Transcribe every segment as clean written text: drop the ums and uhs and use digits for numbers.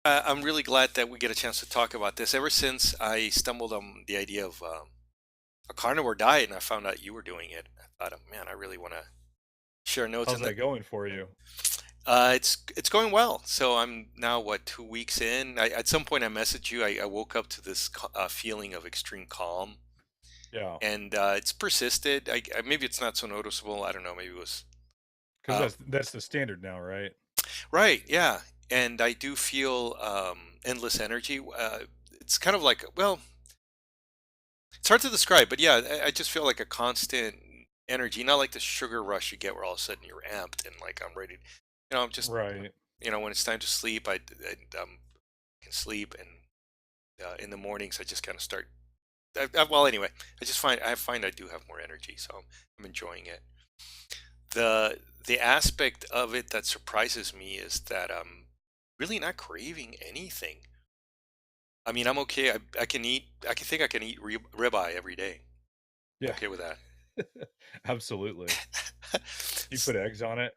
I'm really glad that we get a chance to talk about this. Ever since I stumbled on the idea of a carnivore diet and I found out you were doing it, I thought, "Oh, man, I really want to share notes." How's And that going for you? it's going well. So I'm now what 2 weeks in. At some point I messaged you. I woke up to this feeling of extreme calm, Yeah, and it's persisted. Maybe it's not so noticeable. I don't know. Maybe it was because uh, that's the standard now, right? right. Yeah, and I do feel endless energy. It's kind of like, well, it's hard to describe, but yeah, I just feel like a constant energy, not like the sugar rush you get where all of a sudden you're amped and like I'm ready. I'm just, Right. when it's time to sleep, I can sleep, and in the mornings I just kind of start. Well, anyway, I find I do have more energy, so I'm enjoying it. The aspect of it that surprises me is that I'm really not craving anything. I mean, I'm okay. I can eat. I can think I can eat ribeye every day. I'm Yeah, okay with that. absolutely. You put eggs on it?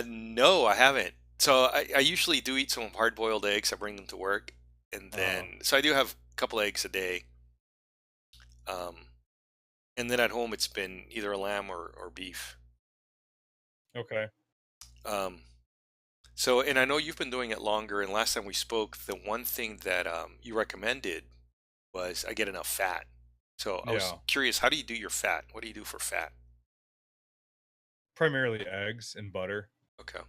No, I haven't. So I usually do eat some hard-boiled eggs. I bring them to work, and Uh-huh. then so I do have a couple eggs a day. Um, and then at home it's been either a lamb or beef. Okay. Um, so and I know you've been doing it longer. And last time we spoke, the one thing that you recommended was I get enough fat. So I was Yeah. curious, how do you do your fat? What do you do for fat? Primarily eggs and butter. Okay.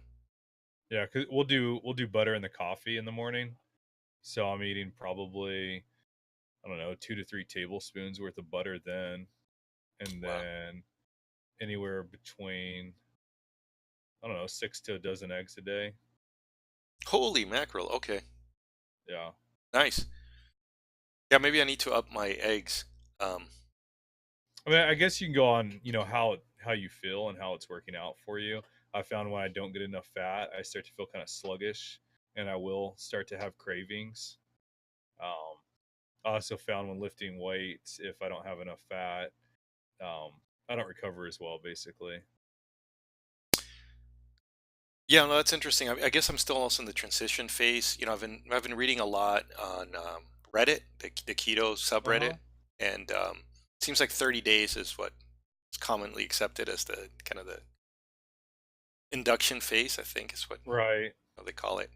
Yeah, 'cause we'll do butter in the coffee in the morning. So I'm eating probably, I don't know, 2 to 3 tablespoons worth of butter then, and Wow. then anywhere between, I don't know, 6 to a dozen eggs a day. Holy mackerel. Okay. Yeah. Nice. Yeah, maybe I need to up my eggs. Um, I mean, I guess you can go on, how you feel and how it's working out for you. I found when I don't get enough fat, I start to feel kind of sluggish, and I will start to have cravings. Um, I also found when lifting weights, if I don't have enough fat, I don't recover as well. Basically, Yeah, no, that's interesting. I guess I'm still also in the transition phase. I've been reading a lot on Reddit, the keto uh subreddit, huh, and it seems like 30 days is what is commonly accepted as the kind of the induction phase. I think is what right, they call it.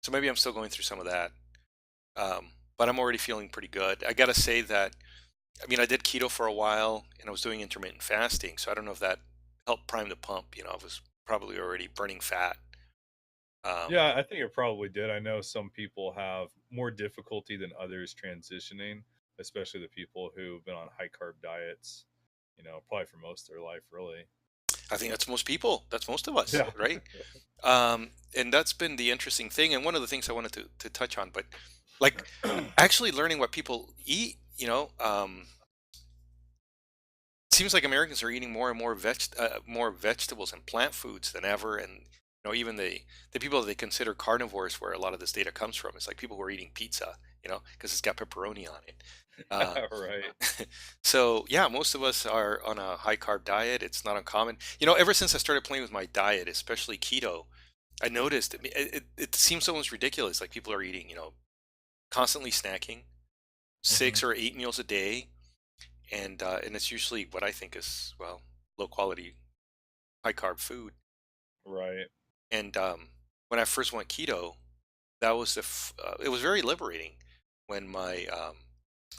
So maybe I'm still going through some of that, but I'm already feeling pretty good. I gotta say that I mean I did keto for a while, and I was doing intermittent fasting, so I don't know if that helped prime the pump. I was probably already burning fat. Um, yeah, I think it probably did. I know some people have more difficulty than others transitioning, especially the people who've been on high carb diets. Probably for most of their life, really. I think that's most people. That's most of us, Yeah. right? And that's been the interesting thing. And one of the things I wanted to touch on, but like actually learning what people eat, seems like Americans are eating more and more vegetables and plant foods than ever. And even the people that they consider carnivores, where a lot of this data comes from, is like people who are eating pizza, because it's got pepperoni on it. Uh, Right. so yeah, most of us are on a high carb diet. It's not uncommon. Ever since I started playing with my diet, especially keto, I noticed. I mean, it seems almost ridiculous. Like people are eating, constantly snacking, Hmm. 6 or 8 meals a day, and it's usually what I think is, well, low quality, high carb food. Right. And when I first went keto, that was it was very liberating when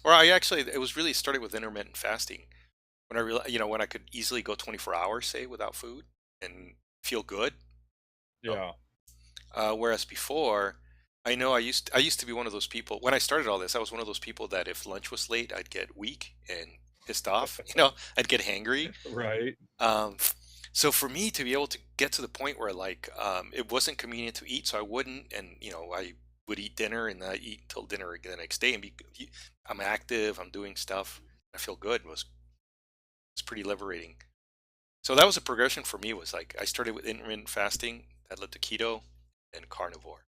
or I actually, it was really started with intermittent fasting when I realized, when I could easily go 24 hours, say, without food and feel good. You know? Yeah. Whereas before, I know I used to be one of those people. When I started all this, I was one of those people that if lunch was late, I'd get weak and pissed off. I'd get hangry. Right. Um, so for me to be able to get to the point where like it wasn't convenient to eat, so I wouldn't, and I would eat dinner and I eat until dinner the next day, and I'm active, I'm doing stuff, I feel good. Was pretty liberating. So that was a progression for me. Was like I started with intermittent fasting that led to keto and carnivore.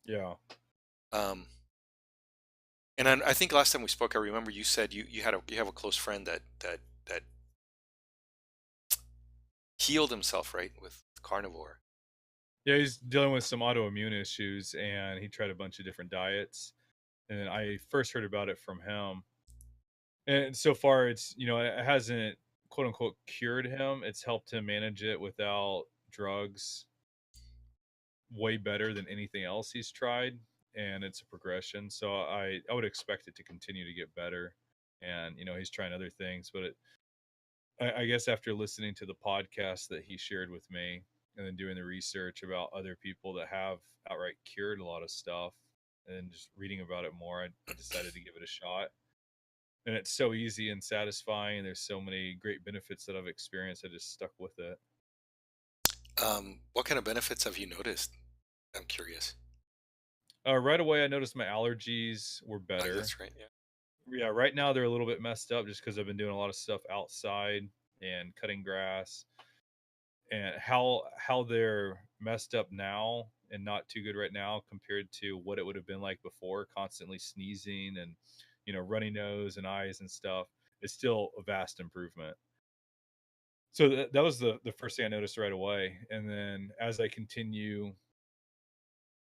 Yeah. Um, and I think last time we spoke, I remember you said you have a close friend that healed himself, right, with carnivore. Yeah, he's dealing with some autoimmune issues, and he tried a bunch of different diets. And I first heard about it from him, and so far, it hasn't quote unquote cured him. It's helped him manage it without drugs way better than anything else he's tried, and it's a progression. So I would expect it to continue to get better. And he's trying other things, but I guess after listening to the podcast that he shared with me, and then doing the research about other people that have outright cured a lot of stuff, and then just reading about it more, I decided to give it a shot. And it's so easy and satisfying. There's so many great benefits that I've experienced. I just stuck with it. What kind of benefits have you noticed? I'm curious. Right away, I noticed my allergies were better. That's right. Yeah. Yeah, right now they're a little bit messed up just because I've been doing a lot of stuff outside and cutting grass, and how they're messed up now and not too good right now compared to what it would have been like before, constantly sneezing and runny nose and eyes and stuff. It's still a vast improvement. So that was the first thing I noticed right away. And then as I continue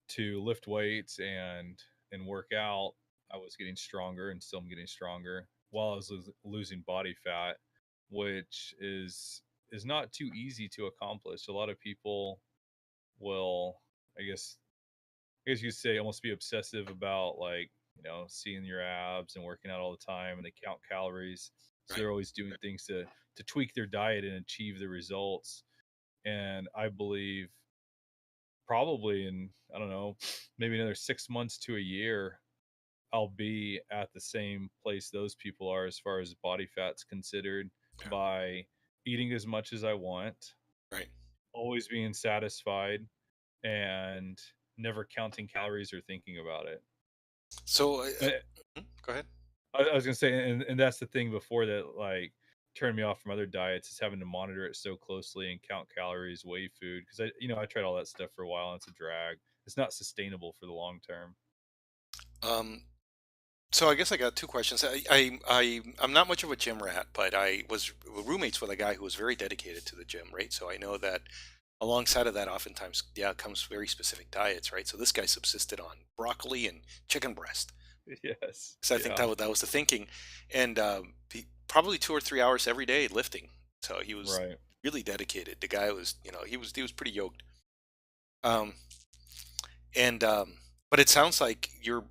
to lift weights and work out, I was getting stronger, and still am getting stronger while I was losing body fat, which is not too easy to accomplish. A lot of people will, I guess, you could say, almost be obsessive about, like, seeing your abs and working out all the time, and they count calories. So Right. they're always doing things to tweak their diet and achieve the results. And I believe probably in, I don't know, maybe another 6 months to a year, I'll be at the same place those people are as far as body fat's considered, Yeah. by eating as much as I want, Right. always being satisfied, and never counting calories or thinking about it. So, Uh, go ahead. I was gonna say, and that's the thing before that, like, turned me off from other diets, is having to monitor it so closely and count calories, weigh food, because I tried all that stuff for a while, and it's a drag. It's not sustainable for the long term. Um, so I guess I got two questions. I'm not much of a gym rat, but I was roommates with a guy who was very dedicated to the gym, right? So I know that alongside of that, oftentimes, yeah, comes very specific diets, right? So this guy subsisted on broccoli and chicken breast. Yes. So I think Yeah. that was the thinking, and probably 2 or 3 hours every day lifting. So he was Right. really dedicated. The guy was, he was pretty yoked. Um, and but it sounds like yeah.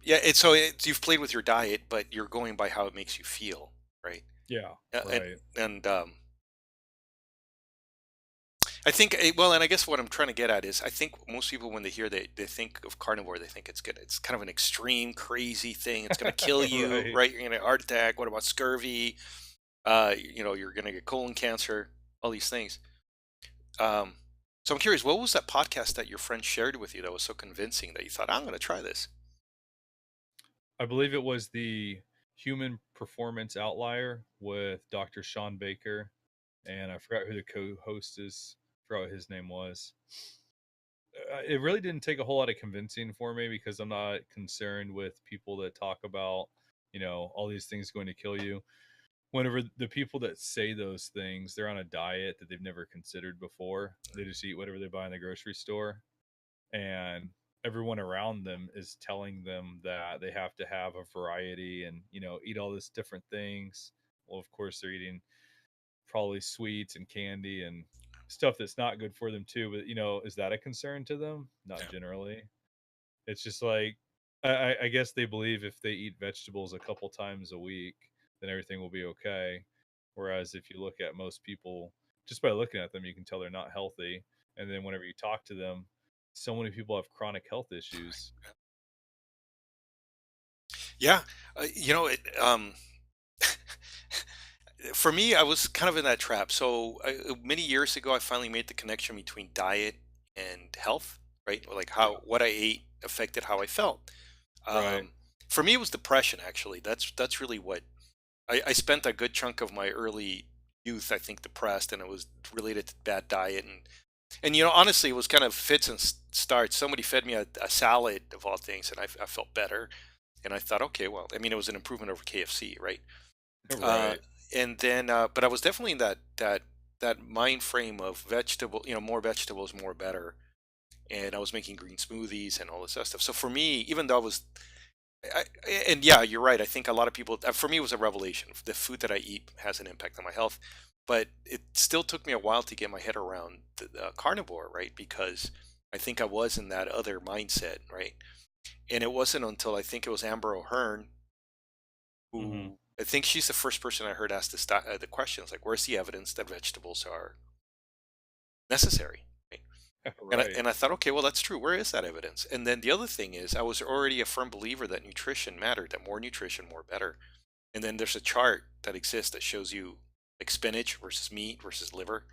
You've played with your diet, but you're going by how it makes you feel, right? Yeah. Uh, and Right. and I think well, and I guess what I'm trying to get at is I think most people when they hear they think of carnivore, they think it's kind of an extreme, crazy thing. It's going to kill you, Right. right? You're going to heart attack. What about scurvy? You're going to get colon cancer, all these things. Um, so I'm curious, what was that podcast that your friend shared with you that was so convincing that you thought, I'm going to try this? I believe it was the Human Performance Outlier with Dr. Sean Baker, and I forgot who the co-host is. Forgot what his name was. It really didn't take a whole lot of convincing for me, because I'm not concerned with people that talk about, all these things going to kill you. Whenever the people that say those things, they're on a diet that they've never considered before. They just eat whatever they buy in the grocery store, and everyone around them is telling them that they have to have a variety and eat all this different things. Well, of course they're eating probably sweets and candy and stuff that's not good for them too, but is that a concern to them? Not Yeah. generally. It's just like, I guess they believe if they eat vegetables a couple times a week, then everything will be okay. Whereas if you look at most people, just by looking at them, you can tell they're not healthy. And then whenever you talk to them, so many people have chronic health issues. Yeah. For me, I was kind of in that trap. So many years ago, I finally made the connection between diet and health, right? Or like Yeah. how what I ate affected how I felt. Right. Um, for me, it was depression. Actually, that's really what I spent a good chunk of my early youth, I think, depressed, and it was related to bad diet and honestly, it was kind of fits and starts. Somebody fed me a salad of all things, and I felt better. And I thought, okay, well, I mean, it was an improvement over KFC, right? Uh, Right. and then, but I was definitely in that mind frame of more vegetables, more better. and I was making green smoothies and all this other stuff. So for me, even though I was, I, and yeah, you're right. I think a lot of people, for me, it was a revelation. The food that I eat has an impact on my health, but it still took me a while to get my head around the carnivore, right? Because I think I was in that other mindset, right? And it wasn't until I think it was Amber O'Hearn Hmm. who, I think she's the first person I heard ask the questions like, "Where's the evidence that vegetables are necessary?" Right? Right. And I thought, okay, well, that's true. Where is that evidence? And then the other thing is, I was already a firm believer that nutrition mattered, that more nutrition, more better. And then there's a chart that exists that shows you like spinach versus meat versus liver,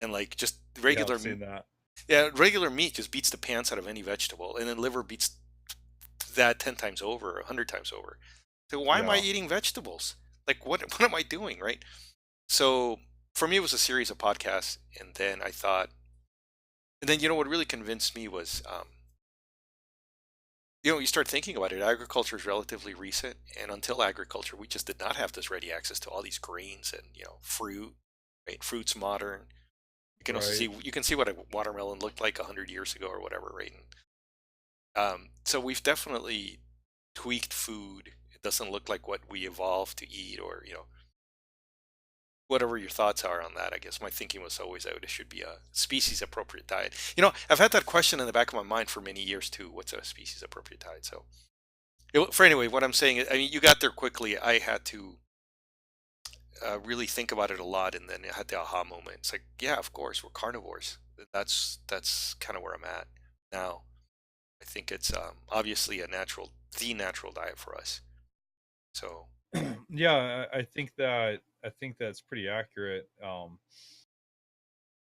and like just Yeah, I've seen that. yeah, regular meat just beats the pants out of any vegetable, and then liver beats that 10 times over, 100 times over. So why am I Yeah. eating vegetables? Like what am I doing, right? So for me, it was a series of podcasts, and then I thought, and then what really convinced me was, you start thinking about it. Agriculture is relatively recent, and until agriculture, we just did not have this ready access to all these grains and fruit. Right, fruit's modern. You can also Right. see what a watermelon looked like 100 years ago or whatever, right? And, so we've definitely tweaked food. It doesn't look like what we evolved to eat, or whatever your thoughts are on that. I guess my thinking was always that it should be a species appropriate diet. I've had that question in the back of my mind for many years too. What's a species appropriate diet? So, for anyway, what I'm saying is, I mean, you got there quickly. I had to really think about it a lot, and then I had the aha moment. It's like, yeah, of course, we're carnivores. That's kind of where I'm at now. I think it's obviously the natural diet for us. So, Yeah, I think that's pretty accurate.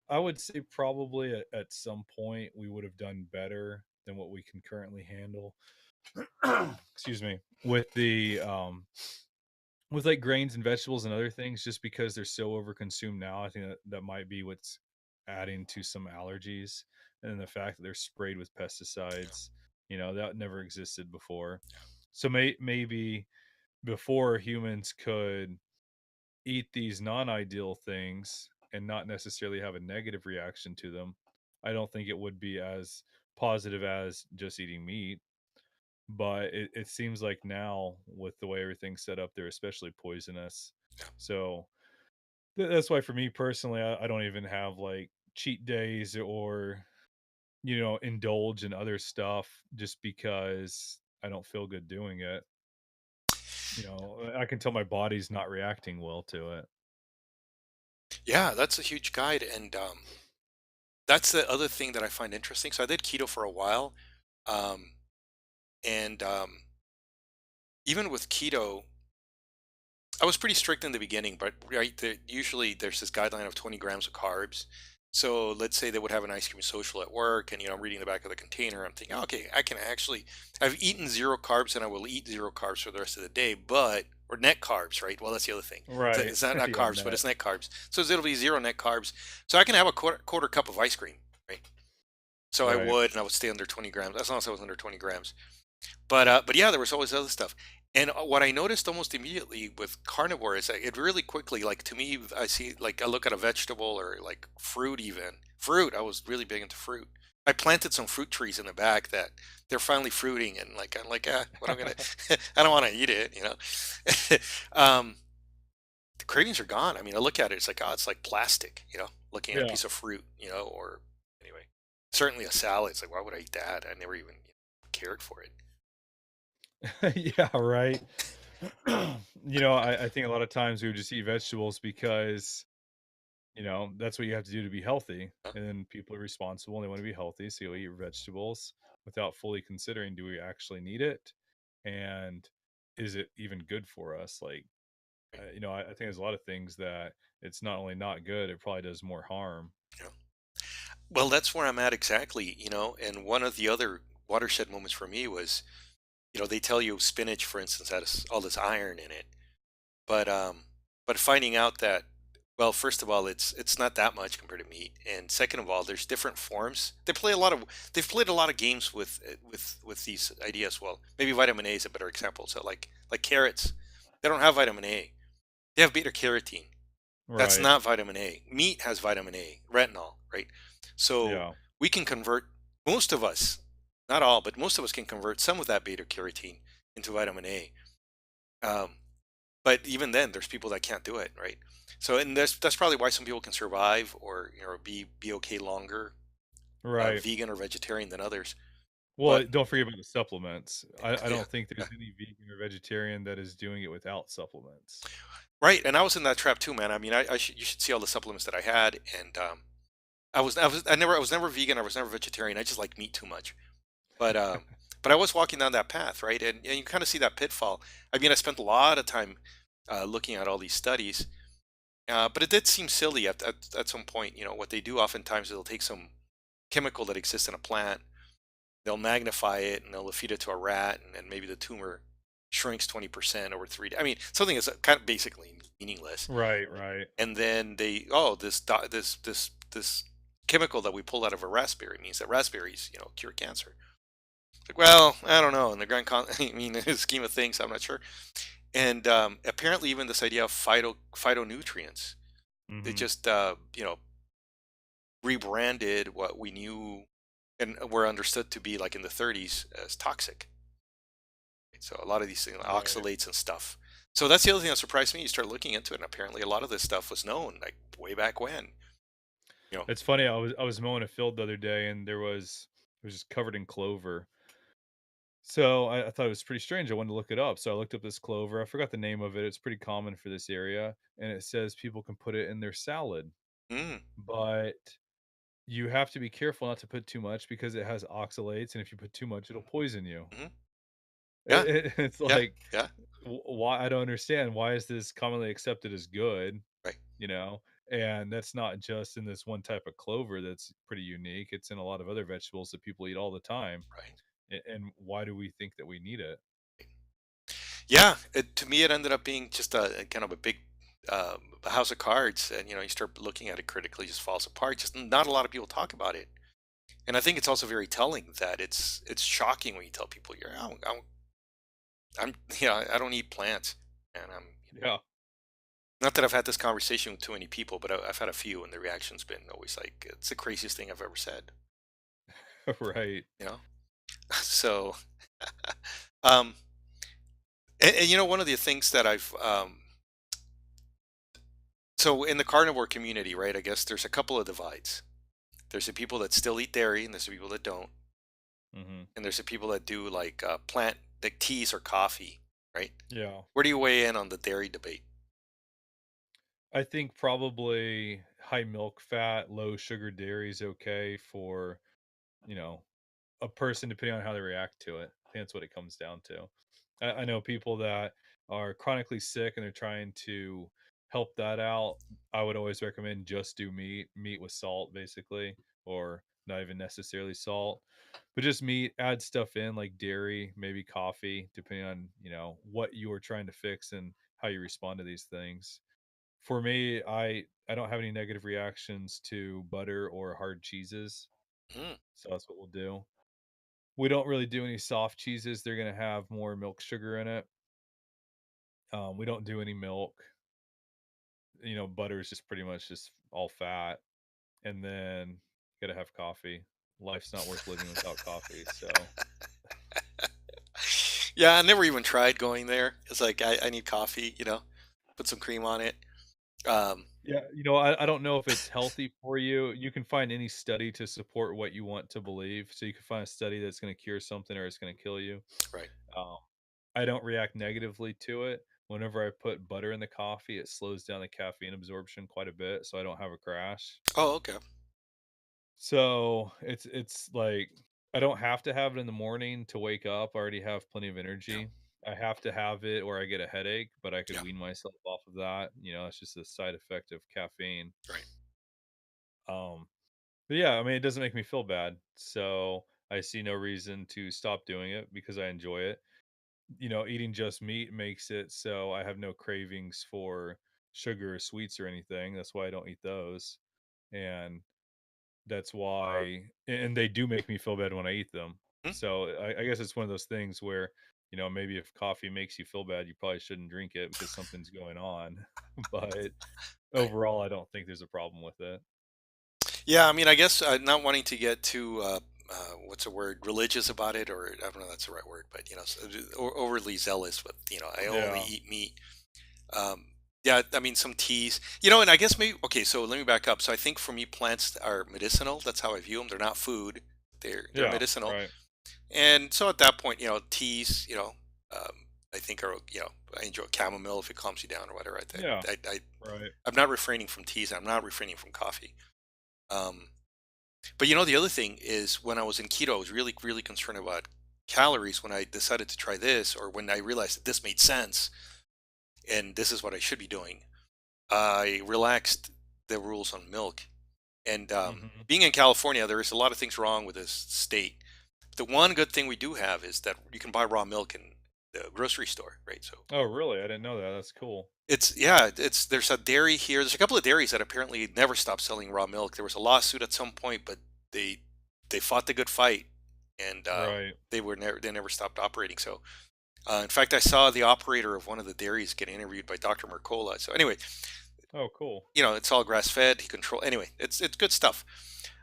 I would say probably at some point we would have done better than what we can currently handle. Excuse me. With like grains and vegetables and other things, just because they're so overconsumed now, I think that might be what's adding to some allergies, and then the fact that they're sprayed with pesticides. That never existed before. So maybe before humans could eat these non-ideal things and not necessarily have a negative reaction to them, I don't think it would be as positive as just eating meat. But it seems like now, with the way everything's set up, they're especially poisonous. yeah. So that's why, for me personally, I don't even have like cheat days or indulge in other stuff just because I don't feel good doing it. I can tell my body's not reacting well to it. Yeah, that's a huge guide, and that's the other thing that I find interesting. So I did keto for a while, um, and even with keto, I was pretty strict in the beginning, but right, usually there's this guideline of 20 grams of carbs. So let's say they would have an ice cream social at work, and I'm reading the back of the container. I'm thinking, okay, I've eaten zero carbs, and I will eat zero carbs for the rest of the day, or net carbs, right? Well, that's the other thing. Right. It's not Yeah, carbs, but net. it's net carbs. So it'll be zero net carbs. So I can have a quarter cup of ice cream, right? So I Right. would, and I would stay under 20 grams as long as I was under 20 grams. But yeah, there was always other stuff. And what I noticed almost immediately with carnivore is that it really quickly, like to me, I see, like I look at a vegetable or like fruit, even fruit. I was really big into fruit. I planted some fruit trees in the back that they're finally fruiting, and like I'm like, what I'm gonna, I don't want to eat it. um, the cravings are gone. I mean, I look at it, it's like, oh, it's like plastic, looking at a Yeah. piece of fruit, or anyway, certainly a salad. It's like, why would I eat that? I never even cared for it. Yeah, right. I think a lot of times we would just eat vegetables because, that's what you have to do to be healthy. Huh? And then people are responsible and they want to be healthy. So you'll eat your vegetables without fully considering, do we actually need it? And is it even good for us? Like, Right. I think there's a lot of things that it's not only not good, it probably does more harm. Yeah. Well, that's where I'm at exactly, and one of the other watershed moments for me was, they tell you spinach, for instance, has all this iron in it, but finding out that, well, first of all, it's not that much compared to meat, and second of all, there's different forms. They've played a lot of games with these ideas. Well, maybe vitamin A is a better example. So like carrots, they don't have vitamin A. They have beta carotene. That's Right. not vitamin A. Meat has vitamin A, retinol, right? So Yeah. we can convert. most of us, not all, but most of us can convert some of that beta carotene into vitamin A. Um, but even then, there's people that can't do it, right? So, and that's probably why some people can survive or be okay longer, Right. vegan or vegetarian than others. But Well, don't forget about the supplements. I yeah, don't think yeah, there's any vegan or vegetarian that is doing it without supplements. right. And I was in that trap too, man. I mean, you should see all the supplements that I had, and I was never vegan. I was never vegetarian. I just like meat too much. But I was walking down that path, right? And you kind of see that pitfall. I mean, I spent a lot of time looking at all these studies, but it did seem silly at some point. You know, what they do oftentimes is they'll take some chemical that exists in a plant, they'll magnify it, and they'll feed it to a rat, and then maybe the tumor shrinks 20% over 3 days. I mean, something that's kind of basically meaningless. Right, right. And then oh, this chemical that we pulled out of a raspberry means that raspberries, cure cancer. Like, well, I don't know. In the I mean, in the scheme of things, I'm not sure. And apparently, even this idea of phytonutrients, they Mhm. just rebranded what we knew and were understood to be like in the 30s as toxic. So a lot of these things, Right. oxalates and stuff. So that's the other thing that surprised me. You start looking into it, and apparently, a lot of this stuff was known like way back when. You know, It's funny, I was mowing a field the other day and it was just covered in clover. So I thought it was pretty strange. I wanted to look it up. So I looked up this clover. I forgot the name of it. It's pretty common for this area. And it says people can put it in their salad. mm, But you have to be careful not to put too much because it has oxalates. And if you put too much, it'll poison you. hmm yeah, It's yeah, like, yeah, why? I don't understand. Why is this commonly accepted as good? right, You know? And that's not just in this one type of clover that's pretty unique. It's in a lot of other vegetables that people eat all the time. right. And why do we think that we need it? Yeah, to me, it ended up being just a kind of a big house of cards, and you start looking at it critically, just falls apart. Just not a lot of people talk about it, and I think it's also very telling that it's shocking when you tell people I'm I don't eat plants, and I'm Yeah. not that I've had this conversation with too many people, but I've had a few, and the reaction's been always like it's the craziest thing I've ever said. Right. You know, so um, and one of the things that I've so in the carnivore community, right? I guess there's a couple of divides. There's the people that still eat dairy, and there's the people that don't, Mhm. and there's the people that do like plant like teas or coffee, right? Yeah. Where do you weigh in on the dairy debate? I think probably high milk fat, low sugar dairy is okay for, you know, a person depending on how they react to it. I think that's what it comes down to. I know people that are chronically sick and they're trying to help that out. I would always recommend just do meat with salt, basically, or not even necessarily salt, but just meat. Add stuff in like dairy, maybe coffee, depending on what you are trying to fix and how you respond to these things. For me, I don't have any negative reactions to butter or hard cheeses, Mm, so that's what we'll do. We don't really do any soft cheeses. They're gonna have more milk sugar in it. We don't do any milk. Butter is just pretty much just all fat. And then you gotta have coffee. Life's not worth living without coffee. So yeah, I never even tried going there. It's like I need coffee, put some cream on it. Um, yeah, I don't know if it's healthy for you. You can find any study to support what you want to believe. So you can find a study that's gonna cure something or it's gonna kill you. right. Um, I don't react negatively to it. Whenever I put butter in the coffee, it slows down the caffeine absorption quite a bit, so I don't have a crash. Oh, okay. So it's like I don't have to have it in the morning to wake up. I already have plenty of Yeah, energy. I have to have it or I get a headache, but I could yeah, wean myself off of that. It's just a side effect of caffeine. right. Um, but yeah, I mean, it doesn't make me feel bad. So I see no reason to stop doing it because I enjoy it. Eating just meat makes it so I have no cravings for sugar or sweets or anything. That's why I don't eat those. And that's why and they do make me feel bad when I eat them. Mm, So I guess it's one of those things where, maybe if coffee makes you feel bad, you probably shouldn't drink it because something's going on. But right. overall, I don't think there's a problem with it. Yeah, I mean, I guess not wanting to get too what's the word, religious about it, or I don't know if that's the right word, but overly zealous with, I only Yeah. eat meat. Um, yeah, I mean, some teas, and I guess maybe, okay, so let me back up. So I think for me, plants are medicinal. That's how I view them. They're not food. They're Yeah. medicinal. Right. And so at that point, teas, um, I think I enjoy chamomile if it calms you down or whatever. Yeah. I Right. I'm not refraining from teas. I'm not refraining from coffee. Um, but the other thing is when I was in keto, I was really, really concerned about calories when I decided to try this, or when I realized that this made sense and this is what I should be doing. I relaxed the rules on milk. And Hmm. being in California, there is a lot of things wrong with this state. The one good thing we do have is that you can buy raw milk in the grocery store, right? So Oh, really? I didn't know that. That's cool. there's a dairy here. There's a couple of dairies that apparently never stopped selling raw milk. There was a lawsuit at some point, but they they fought the good fight, and Right. they never stopped operating. So in fact, I saw the operator of one of the dairies get interviewed by Dr. Mercola. So anyway, Oh, cool. it's all grass fed. He control anyway. It's good stuff.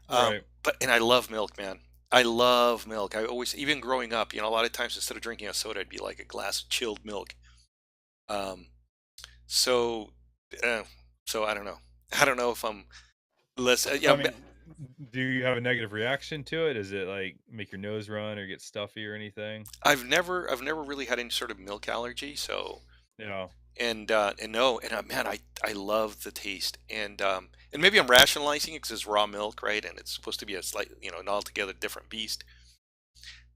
Right. But and I love milk, man. I love milk. I always, even growing up, a lot of times instead of drinking a soda, I'd be like a glass of chilled milk. Um, so, uh, so I don't know. I don't know if I'm less. So, I mean, do you have a negative reaction to it? Does it like make your nose run or get stuffy or anything? I've never really had any sort of milk allergy. So, Yeah. and no, and man, I love the taste, and maybe I'm rationalizing it because it's raw milk, right? And it's supposed to be a slight, an altogether different beast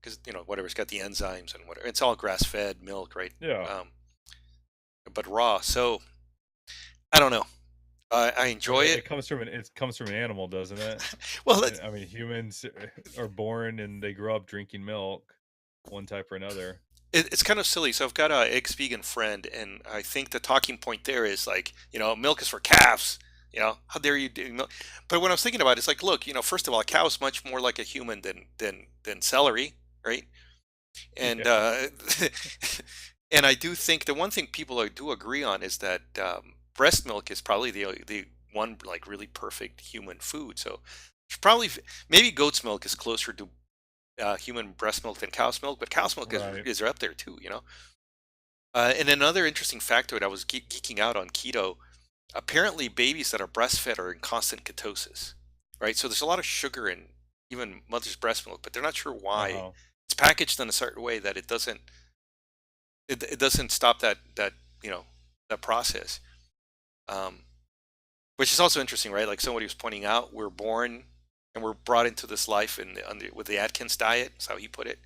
because whatever, it's got the enzymes and whatever. It's all grass fed milk, right? Yeah. Um, but raw. So I don't know. I I mean, enjoy it. it comes from an animal, doesn't it? Well, And I mean, humans are born and they grow up drinking milk, one type or another. it's kind of silly. So I've got a ex-vegan friend, and I think the talking point there is like, milk is for calves. How dare you do milk? But when I was thinking about it, it's like, look, first of all, a cow is much more like a human than celery, right? And Yeah. and I do think the one thing people do agree on is that breast milk is probably the one like really perfect human food. So it's probably maybe goat's milk is closer to human breast milk than cow's milk, but cow's milk is Right. is up there too. And another interesting factoid, I was geeking out on keto. Apparently, babies that are breastfed are in constant ketosis, right? So there's a lot of sugar in even mother's breast milk, but they're not sure why. Uh-huh. It's packaged in a certain way that it doesn't stop that you know that process. Um, which is also interesting, right? Like somebody was pointing out, we're born and we're brought into this life with the Atkins diet. That's how he put it.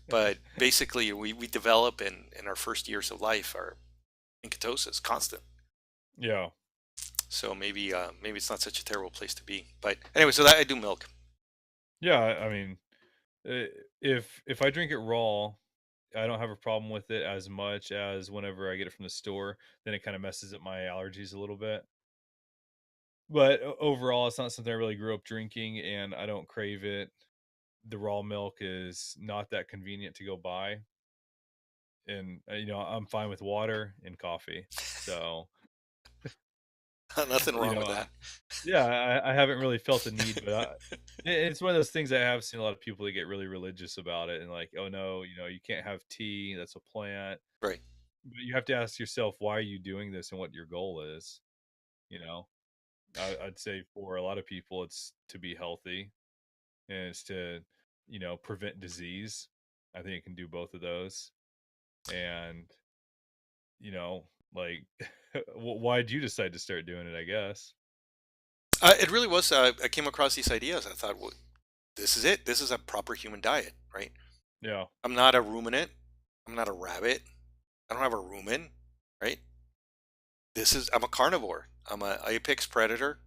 But basically, we develop in our first years of life are in ketosis, constant. Yeah. So maybe it's not such a terrible place to be. But anyway, so that I do milk. Yeah. I mean, if I drink it raw, I don't have a problem with it as much as whenever I get it from the store. Then it kind of messes up my allergies a little bit. But overall, it's not something I really grew up drinking, and I don't crave it. The raw milk is not that convenient to go buy, and I'm fine with water and coffee. So Nothing you wrong know, with that. yeah, I haven't really felt the need, but it's one of those things I have seen a lot of people that get really religious about it, and like, oh no, you can't have tea. That's a plant. Right. But you have to ask yourself, why are you doing this and what your goal is. You know, I'd say for a lot of people, it's to be healthy and it's to, prevent disease. I think it can do both of those. And, like, why'd you decide to start doing it? I guess. It really was. I came across these ideas. I thought, well, this is it. This is a proper human diet, right? Yeah. I'm not a ruminant. I'm not a rabbit. I don't have a rumen, right? I'm a carnivore. I'm a apex predator.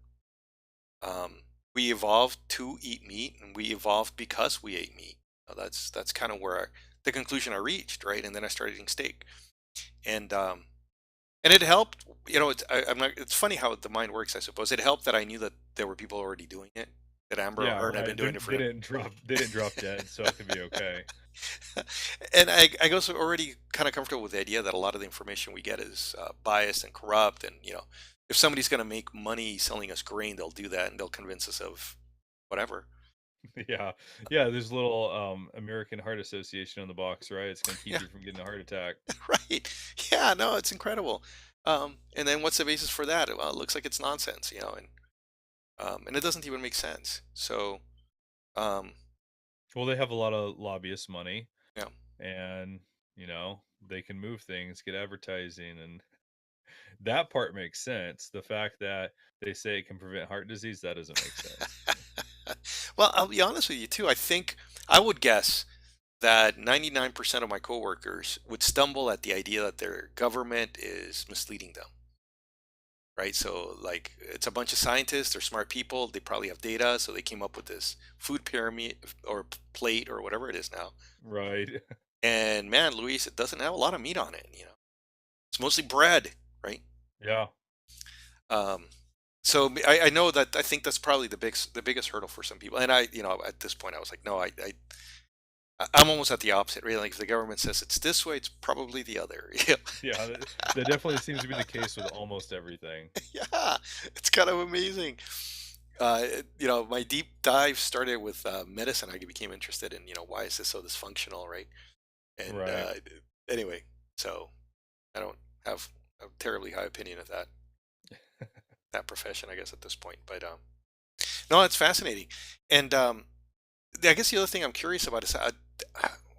We evolved to eat meat, and we evolved because we ate meat. That's kind of where the conclusion I reached, right? And then I started eating steak, and um, and it helped. I'm not. It's funny how the mind works. I suppose it helped that I knew that there were people already doing it. That Amber Yeah. O'Hearn had been Right. doing it They for. didn't drop. They didn't drop dead, so it could be okay. And I guess already kind of comfortable with the idea that a lot of the information we get is biased and corrupt, and if somebody's going to make money selling us grain, they'll do that, and they'll convince us of whatever. Yeah. Yeah, there's a little, American Heart Association on the box, right? It's gonna keep Yeah, you from getting a heart attack. right. Yeah, no, it's incredible. And then what's the basis for that? Well, it looks like it's nonsense, and it doesn't even make sense. So, um, Well, they have a lot of lobbyist money, yeah. and, they can move things, get advertising, and that part makes sense. The fact that they say it can prevent heart disease, that doesn't make sense. Well, I'll be honest with you too. I would guess that 99% of my coworkers would stumble at the idea that their government is misleading them, right? So, like, it's a bunch of scientists, they're smart people, they probably have data, so they came up with this food pyramid or plate or whatever it is now. Right. And man, Luis, it doesn't have a lot of meat on it. It's mostly bread, right? Yeah. Um, so I know that I think that's probably the biggest hurdle for some people. And at this point, I was like, no, I'm almost at the opposite. Really, like if the government says it's this way, it's probably the other. Yeah, that definitely seems to be the case with almost everything. Yeah, it's kind of amazing. My deep dive started with medicine. I became interested in, why is this so dysfunctional, right? And Right. anyway, so I don't have a terribly high opinion of that profession, I guess, at this point. But no, it's fascinating. And I guess the other thing I'm curious about is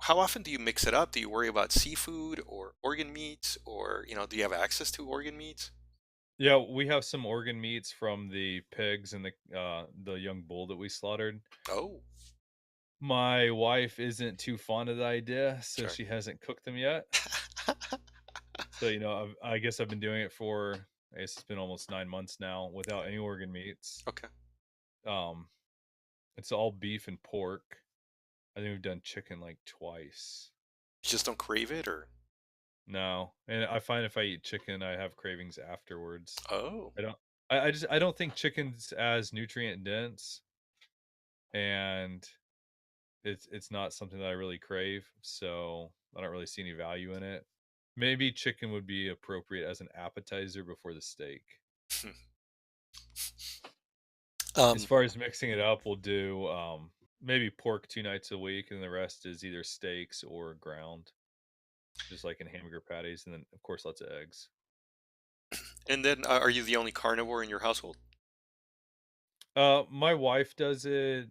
how often do you mix it up? Do you worry about seafood or organ meats, or do you have access to organ meats? Yeah, we have some organ meats from the pigs and the young bull that we slaughtered. Oh, My wife isn't too fond of the idea, so sure. she hasn't cooked them yet. So, I guess I've been doing it for, I guess it's been almost 9 months now without any organ meats. Okay. Um, it's all beef and pork. I think we've done chicken like twice. You just don't crave it, or No, and I find if I eat chicken, I have cravings afterwards. oh, I don't. I don't think chicken's as nutrient dense, and it's not something that I really crave. So I don't really see any value in it. Maybe chicken would be appropriate as an appetizer before the steak. As um, far as mixing it up, we'll do maybe pork 2 nights a week, and the rest is either steaks or ground, just like in hamburger patties, and then of course lots of eggs. and then are you the only carnivore in your household? My wife does it.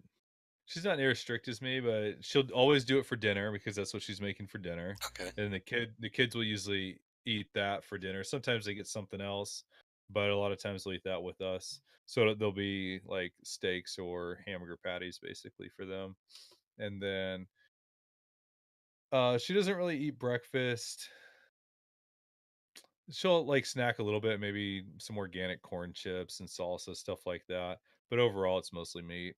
She's not near as strict as me, but she'll always do it for dinner because that's what she's making for dinner. Okay. And the kids will usually eat that for dinner. Sometimes they get something else, but a lot of times they'll eat that with us. So there'll be like steaks or hamburger patties basically for them. And then she doesn't really eat breakfast. She'll like snack a little bit, maybe some organic corn chips and salsa, stuff like that. But overall, it's mostly meat.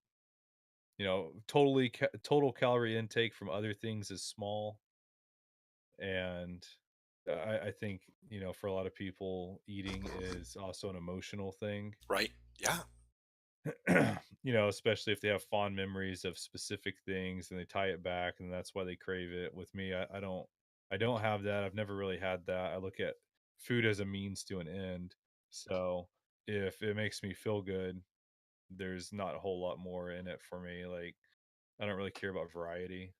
Total calorie intake from other things is small, and I think for a lot of people, eating is also an emotional thing. Right. Yeah. Especially if they have fond memories of specific things and they tie it back, and that's why they crave it. With me, I don't have that. I've never really had that. I look at food as a means to an end. So if it makes me feel good, there's not a whole lot more in it for me. Like, I don't really care about variety.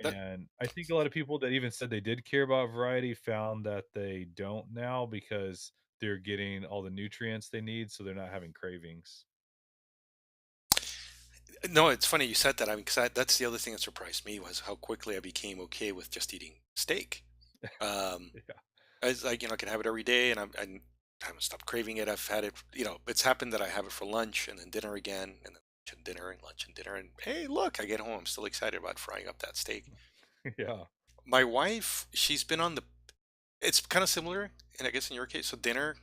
That And I think a lot of people that even said they did care about variety found that they don't now because they're getting all the nutrients they need, so they're not having cravings. No, it's funny you said that. I mean, because that's the other thing that surprised me was how quickly I became okay with just eating steak. Um, Yeah. I was like, I can have it every day, and I haven't stopped craving it. I've had it, it's happened that I have it for lunch and then dinner again, and then lunch and dinner and lunch and dinner. And hey, look, I get home, I'm still excited about frying up that steak. Yeah. My wife, she's been on the. It's kind of similar, and I guess in your case, so dinner.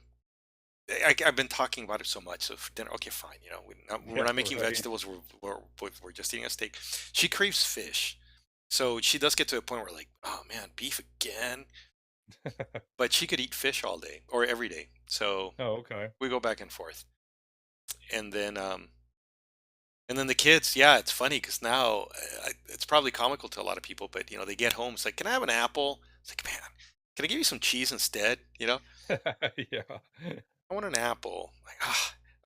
I've been talking about it so much. So for dinner, okay, fine. We're Yeah, not making right. vegetables. We're just eating a steak. She craves fish, so she does get to a point where like, oh man, beef again. But she could eat fish all day or every day. So Oh, okay. we go back and forth. And then the kids, yeah, it's funny because now it's probably comical to a lot of people, but they get home, it's like, can I have an apple? It's like, man, can I give you some cheese instead? Yeah. I want an apple. Like,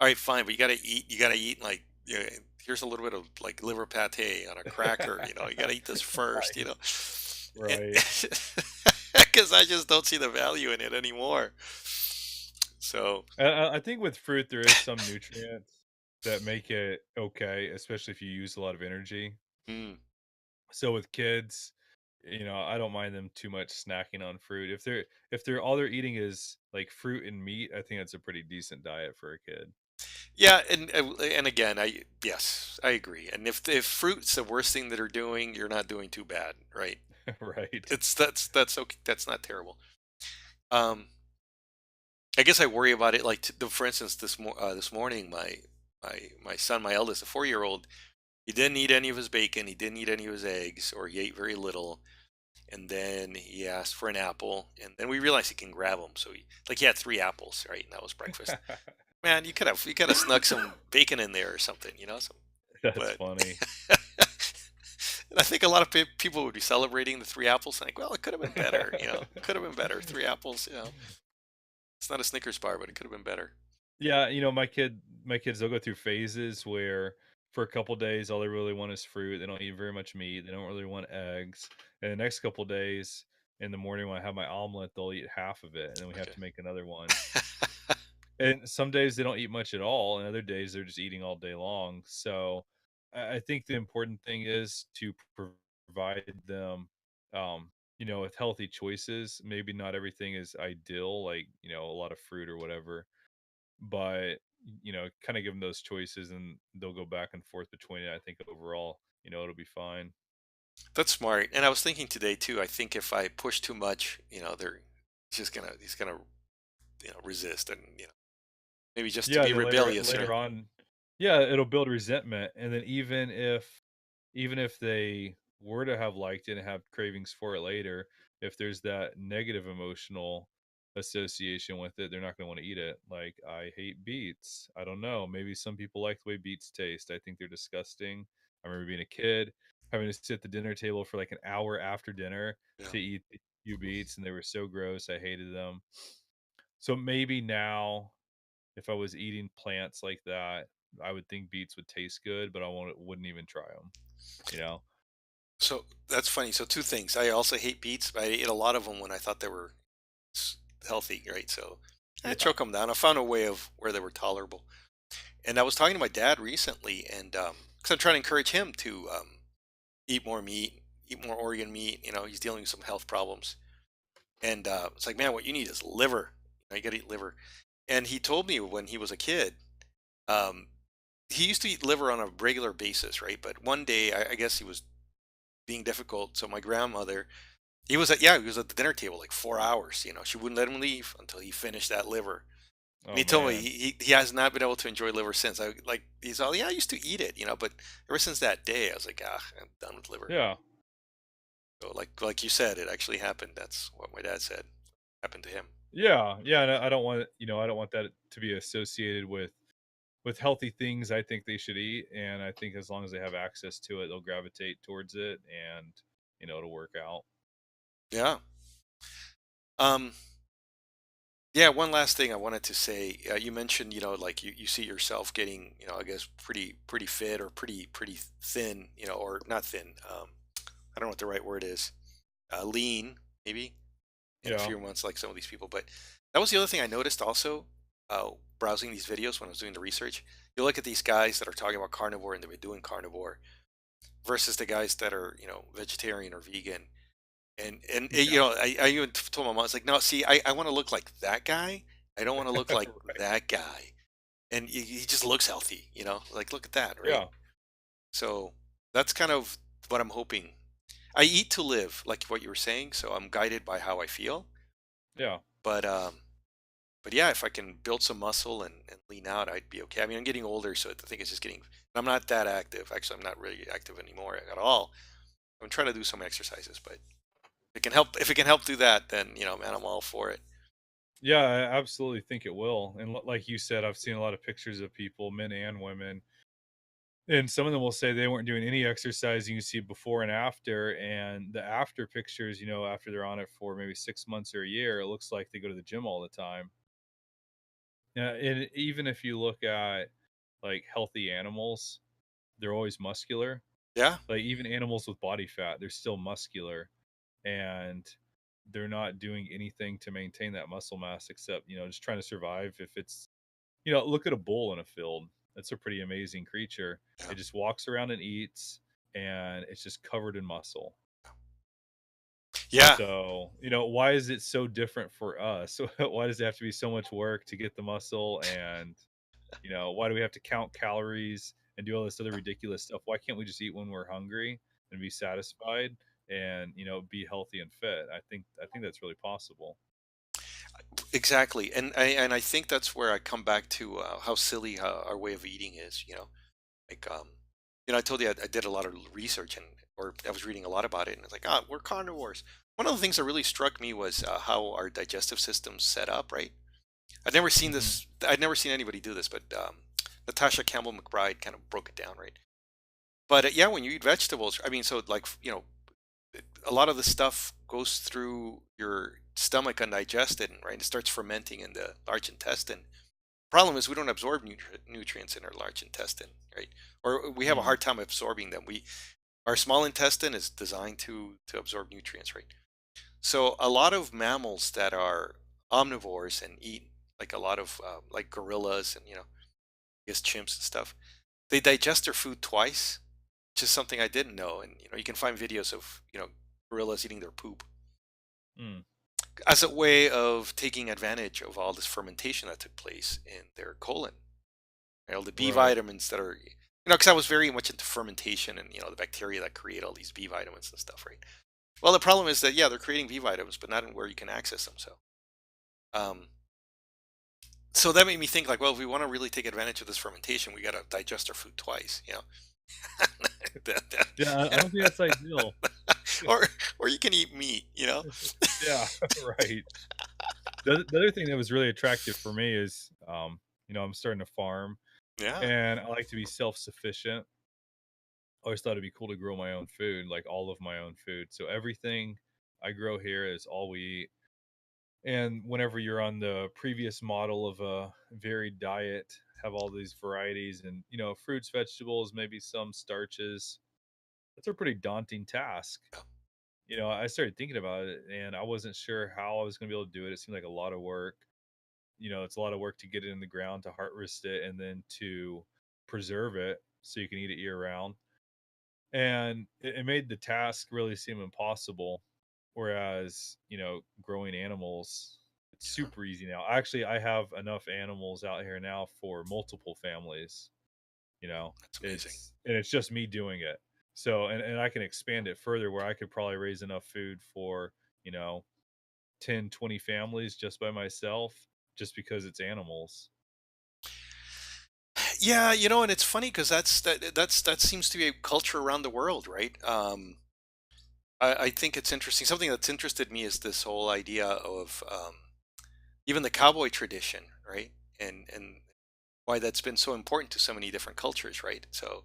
all right, fine, but you gotta eat. You gotta eat like here's a little bit of like liver pate on a cracker. You got to eat this first. Right. Right. Because I just don't see the value in it anymore. So, I think with fruit there is some nutrients that make it okay, especially if you use a lot of energy. mm, So with kids, I don't mind them too much snacking on fruit. If they're all they're eating is like fruit and meat, I think that's a pretty decent diet for a kid. yeah, and again, yes, I agree. And if fruit's the worst thing that are doing, you're not doing too bad, right? Right. That's okay. That's not terrible. Um, I guess I worry about it. Like, for instance, this morning, my son, my eldest, a 4-year old, he didn't eat any of his bacon. He didn't eat any of his eggs, or he ate very little. And then he asked for an apple, and then we realized he can grab them. So he had 3 apples, right? And that was breakfast. Man, you could have snuck some bacon in there or something, some, That's but funny. and I think a lot of people would be celebrating the 3 apples, like, well, it could have been better, could have been better. 3 apples. It's not a Snickers bar, but it could have been better. Yeah, my kids they'll go through phases where for a couple days all they really want is fruit. They don't eat very much meat. They don't really want eggs. And the next couple days in the morning when I have my omelet, they'll eat half of it and then we have Okay. to make another one. And some days they don't eat much at all, and other days they're just eating all day long. So I think the important thing is to provide them, with healthy choices. Maybe not everything is ideal, like a lot of fruit or whatever, but kind of give them those choices, and they'll go back and forth between it. I think overall, it'll be fine. That's smart. And I was thinking today too. I think if I push too much, he's gonna resist, and maybe just to Yeah, be and then later rebellious, right? later on, yeah, it'll build resentment, and then even if they were to have liked it and have cravings for it later, if there's that negative emotional association with it, they're not going to want to eat it. Like, I hate beets. I don't know. Maybe some people like the way beets taste. I think they're disgusting. I remember being a kid, having to sit at the dinner table for like an hour after dinner Yeah. to eat a few beets, and they were so gross. I hated them. So maybe now, if I was eating plants like that, I would think beets would taste good, but wouldn't even try them. You know? So that's funny. So two things. I also hate beets, but I ate a lot of them when I thought they were healthy, right? So I Yeah. choke them down. I found a way of where they were tolerable. And I was talking to my dad recently, and because I'm trying to encourage him to eat more meat, eat more organ meat. He's dealing with some health problems, and it's like, man, what you need is liver. You got to eat liver. And he told me when he was a kid, um, he used to eat liver on a regular basis, right? But one day, I guess he was being difficult. So my grandmother, he was at the dinner table like 4 hours. She wouldn't let him leave until he finished that liver. And Oh he told me man. he has not been able to enjoy liver since. He's all, yeah, I used to eat it, but ever since that day, I was like, I'm done with liver. Yeah. So like you said, it actually happened. That's what my dad said happened to him. Yeah. Yeah. And I don't want that to be associated with healthy things I think they should eat. And I think as long as they have access to it, they'll gravitate towards it, and it'll work out. Yeah. Um. Yeah. One last thing I wanted to say. You mentioned, like you see yourself getting, I guess pretty fit or pretty thin, or not thin. I don't know what the right word is. Lean, maybe in a Yeah. few months, like some of these people. But that was the other thing I noticed also, browsing these videos when I was doing the research. You look at these guys that are talking about carnivore and they've been doing carnivore versus the guys that are, vegetarian or vegan. And Yeah. I even told my mom, I was like, no, see, I want to look like that guy. I don't want to look like Right. that guy. And he just looks healthy, like, look at that, right? Yeah. So that's kind of what I'm hoping. I eat to live, like what you were saying. So I'm guided by how I feel. Yeah. But yeah, if I can build some muscle and lean out, I'd be okay. I mean, I'm getting older, so I think it's just getting. I'm not that active. Actually, I'm not really active anymore at all. I'm trying to do some exercises, but if it can help do that, then man, I'm all for it. Yeah, I absolutely think it will. And like you said, I've seen a lot of pictures of people, men and women, and some of them will say they weren't doing any exercise. You can see before and after, and the after pictures, after they're on it for maybe 6 months or a year, it looks like they go to the gym all the time. And even if you look at like healthy animals, they're always muscular. Yeah. Like even animals with body fat, they're still muscular, and they're not doing anything to maintain that muscle mass except, just trying to survive. If it's, look at a bull in a field. That's a pretty amazing creature. Yeah. It just walks around and eats, and it's just covered in muscle. Yeah. So, why is it so different for us? Why does it have to be so much work to get the muscle? And, why do we have to count calories and do all this other ridiculous stuff? Why can't we just eat when we're hungry and be satisfied and, be healthy and fit? I think that's really possible. Exactly. And I think that's where I come back to how silly our way of eating is. Like I told you I did a lot of research and or I was reading a lot about it, and it's like, we're carnivores. One of the things that really struck me was how our digestive system's set up. Right. I'd never seen Hmm. this. I'd never seen anybody do this, but Natasha Campbell McBride kind of broke it down. Right. But yeah, when you eat vegetables, I mean, so like a lot of the stuff goes through your stomach undigested, and right, it starts fermenting in the large intestine. Problem is we don't absorb nutrients in our large intestine, right? Or we have a Mm, hard time absorbing them. Our small intestine is designed to absorb nutrients, right? So a lot of mammals that are omnivores and eat like a lot of like gorillas and I guess chimps and stuff, they digest their food twice, which is something I didn't know. And you can find videos of gorillas eating their poop mm, as a way of taking advantage of all this fermentation that took place in their colon. All the B right. vitamins that are, because I was very much into fermentation and the bacteria that create all these B vitamins and stuff, right? Well, the problem is that yeah, they're creating B vitamins, but not in where you can access them. Um, so that made me think like, well, if we want to really take advantage of this fermentation, we got to digest our food twice. Yeah, I don't think that's ideal. or or you can eat meat. Yeah, right. The other thing that was really attractive for me is, I'm starting to farm, Yeah, and I like to be self-sufficient. I always thought it'd be cool to grow my own food, like all of my own food. So everything I grow here is all we eat. And whenever you're on the previous model of a varied diet, have all these varieties and, fruits, vegetables, maybe some starches, that's a pretty daunting task. I started thinking about it and I wasn't sure how I was going to be able to do it. It seemed like a lot of work. It's a lot of work to get it in the ground, to harvest it, and then to preserve it so you can eat it year round. And it made the task really seem impossible. Whereas, growing animals, it's yeah, super easy now. Actually, I have enough animals out here now for multiple families. You know, that's amazing. it's just me doing it. So, and I can expand it further where I could probably raise enough food for, you know, 10, 20 families just by myself, just because it's animals. Yeah, and it's funny because that seems to be a culture around the world, right? I think it's interesting. Something that's interested me is this whole idea of even the cowboy tradition, right? And why that's been so important to so many different cultures, right? So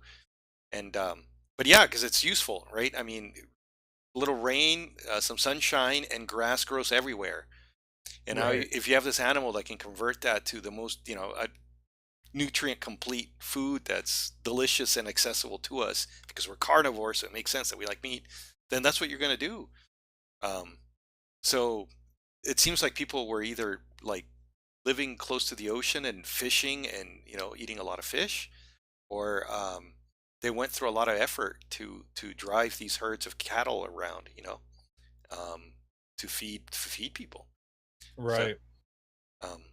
and but yeah, because it's useful, right? I mean, a little rain, some sunshine, and grass grows everywhere. And now, Right. if you have this animal that can convert that to the most, nutrient complete food that's delicious and accessible to us because we're carnivores, so it makes sense that we like meat, then that's what you're going to do. Um, so it seems like people were either like living close to the ocean and fishing and eating a lot of fish, or they went through a lot of effort to drive these herds of cattle around, um, to feed people. So Right. um,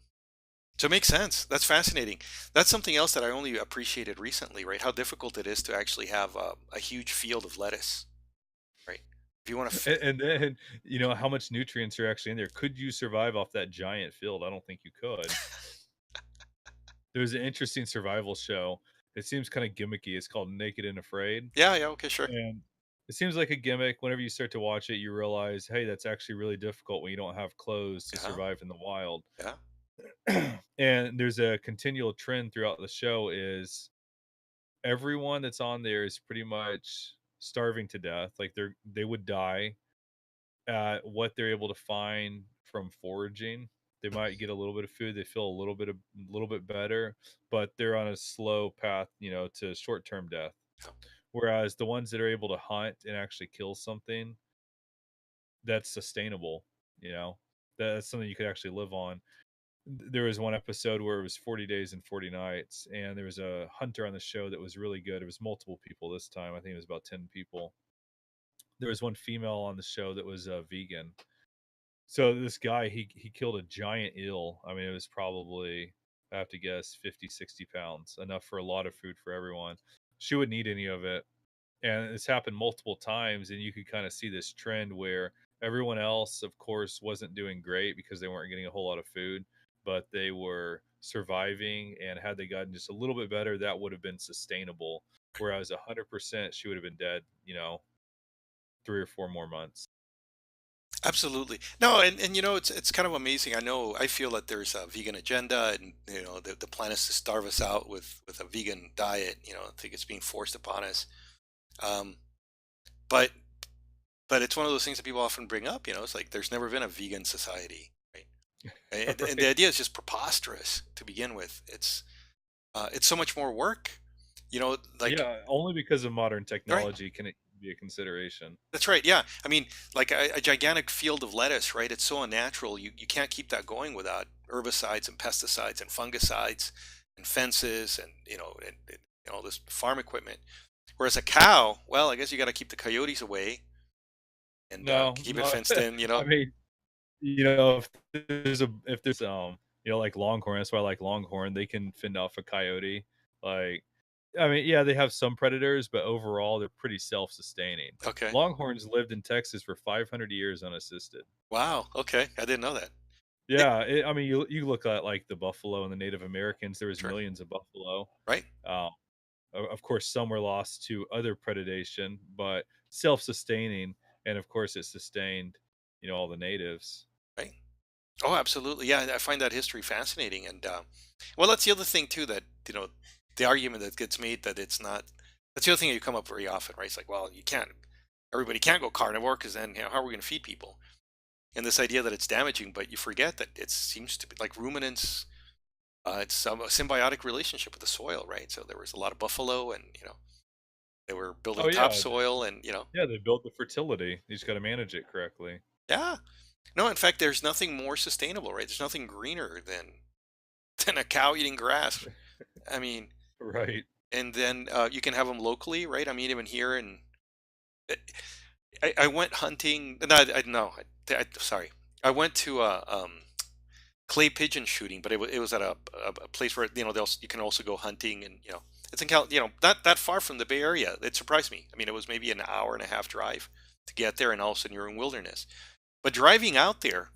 so it makes sense. That's fascinating. That's something else that I only appreciated recently, right? How difficult it is to actually have a huge field of lettuce, right? If you want to, And then, how much nutrients are actually in there. Could you survive off that giant field? I don't think you could. There's an interesting survival show. It seems kind of gimmicky. It's called Naked and Afraid. yeah, yeah, okay, sure, And it seems like a gimmick. Whenever you start to watch it, you realize, hey, that's actually really difficult when you don't have clothes to yeah, survive in the wild. yeah, And there's a continual trend throughout the show is everyone that's on there is pretty much starving to death. Like they would die at what they're able to find from foraging. They might get a little bit of food, they feel a little bit better, but they're on a slow path, to short-term death. Yeah. Whereas the ones that are able to hunt and actually kill something, that's sustainable, you know? That's something you could actually live on. There was one episode where it was 40 days and 40 nights, and there was a hunter on the show that was really good. It was multiple people this time. I think it was about 10 people. There was one female on the show that was vegan. So this guy, he killed a giant eel. I mean, it was probably, I have to guess, 50, 60 pounds, enough for a lot of food for everyone. She wouldn't eat any of it. And it's happened multiple times, and you could kind of see this trend where everyone else, of course, wasn't doing great because they weren't getting a whole lot of food, but they were surviving. And had they gotten just a little bit better, that would have been sustainable. Whereas 100%, she would have been dead, 3 or 4 more months. Absolutely. No, and it's kind of amazing. I know I feel that there's a vegan agenda, and the plan is to starve us out with a vegan diet. I think it's being forced upon us. Um, but but it's one of those things that people often bring up. It's like there's never been a vegan society, right? And the Right. idea is just preposterous to begin with. It's so much more work. Like, Yeah, only because of modern right. technology can it be a consideration. That's right. Yeah. I mean, like a gigantic field of lettuce, right? It's so unnatural. You can't keep that going without herbicides and pesticides and fungicides and fences and, all this farm equipment. Whereas a cow, well, I guess you got to keep the coyotes away and No, keep it no. fenced in, I mean, if there's like Longhorn, that's why I like Longhorn. They can fend off a coyote. Like, I mean, yeah, they have some predators, but overall, they're pretty self-sustaining. Okay. Longhorns lived in Texas for 500 years unassisted. Wow. Okay. I didn't know that. It, Yeah, I mean, you look at like the buffalo and the Native Americans. There was sure. millions of buffalo. Right. Um, of course, some were lost to other predation, but self-sustaining, and of course, it sustained, all the natives. Right. Oh, absolutely. Yeah. I find that history fascinating. And, well, that's the other thing too, that, the argument that gets made that it's not, that's the other thing that you come up very often, right? It's like, well, everybody can't go carnivore because then, how are we going to feed people? And this idea that it's damaging, but you forget that it seems to be like ruminants. It's a symbiotic relationship with the soil, right? So there was a lot of buffalo, and they were building Oh yeah, topsoil, and yeah, they build the fertility. You just got to manage it correctly. yeah. No, in fact, there's nothing more sustainable, right? There's nothing greener than than a cow eating grass. I mean, Right. and then you can have them locally, right? I mean, even here, and I went hunting. No, no, sorry. I went to clay pigeon shooting, but it was at a place where you can also go hunting, and it's in not that far from the Bay Area. It surprised me. I mean, it was maybe an hour and a half drive to get there, and all of a sudden you're in wilderness. But driving out there,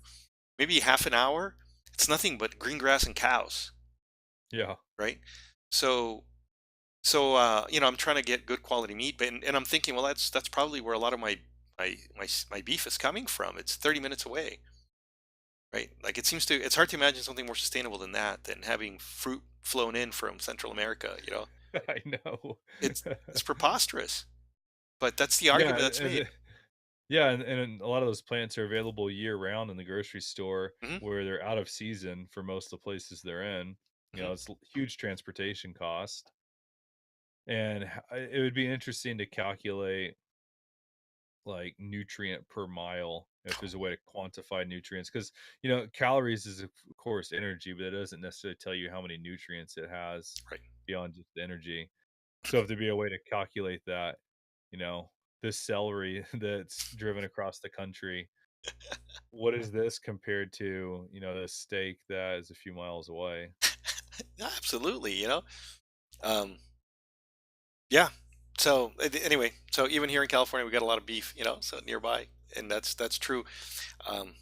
maybe half an hour, it's nothing but green grass and cows, Yeah. right? So I'm trying to get good quality meat, but and I'm thinking, well, that's probably where a lot of my beef is coming from. It's 30 minutes away. Right. Like it's hard to imagine something more sustainable than that, than having fruit flown in from Central America. I know. It's it's preposterous, but that's the Yeah, argument that's made. yeah, and a lot of those plants are available year round in the grocery store Hmm. where they're out of season for most of the places they're in. Hmm. It's huge transportation cost. And it would be interesting to calculate like nutrient per mile if there's a way to quantify nutrients because calories is of course energy, but it doesn't necessarily tell you how many nutrients it has Right. beyond just the energy. So if there'd be a way to calculate that, you know this celery that's driven across the country, what is this compared to this steak that is a few miles away? Yeah, absolutely. Um, yeah. So anyway, so even here in California, we got a lot of beef. So nearby, and that's true. Um,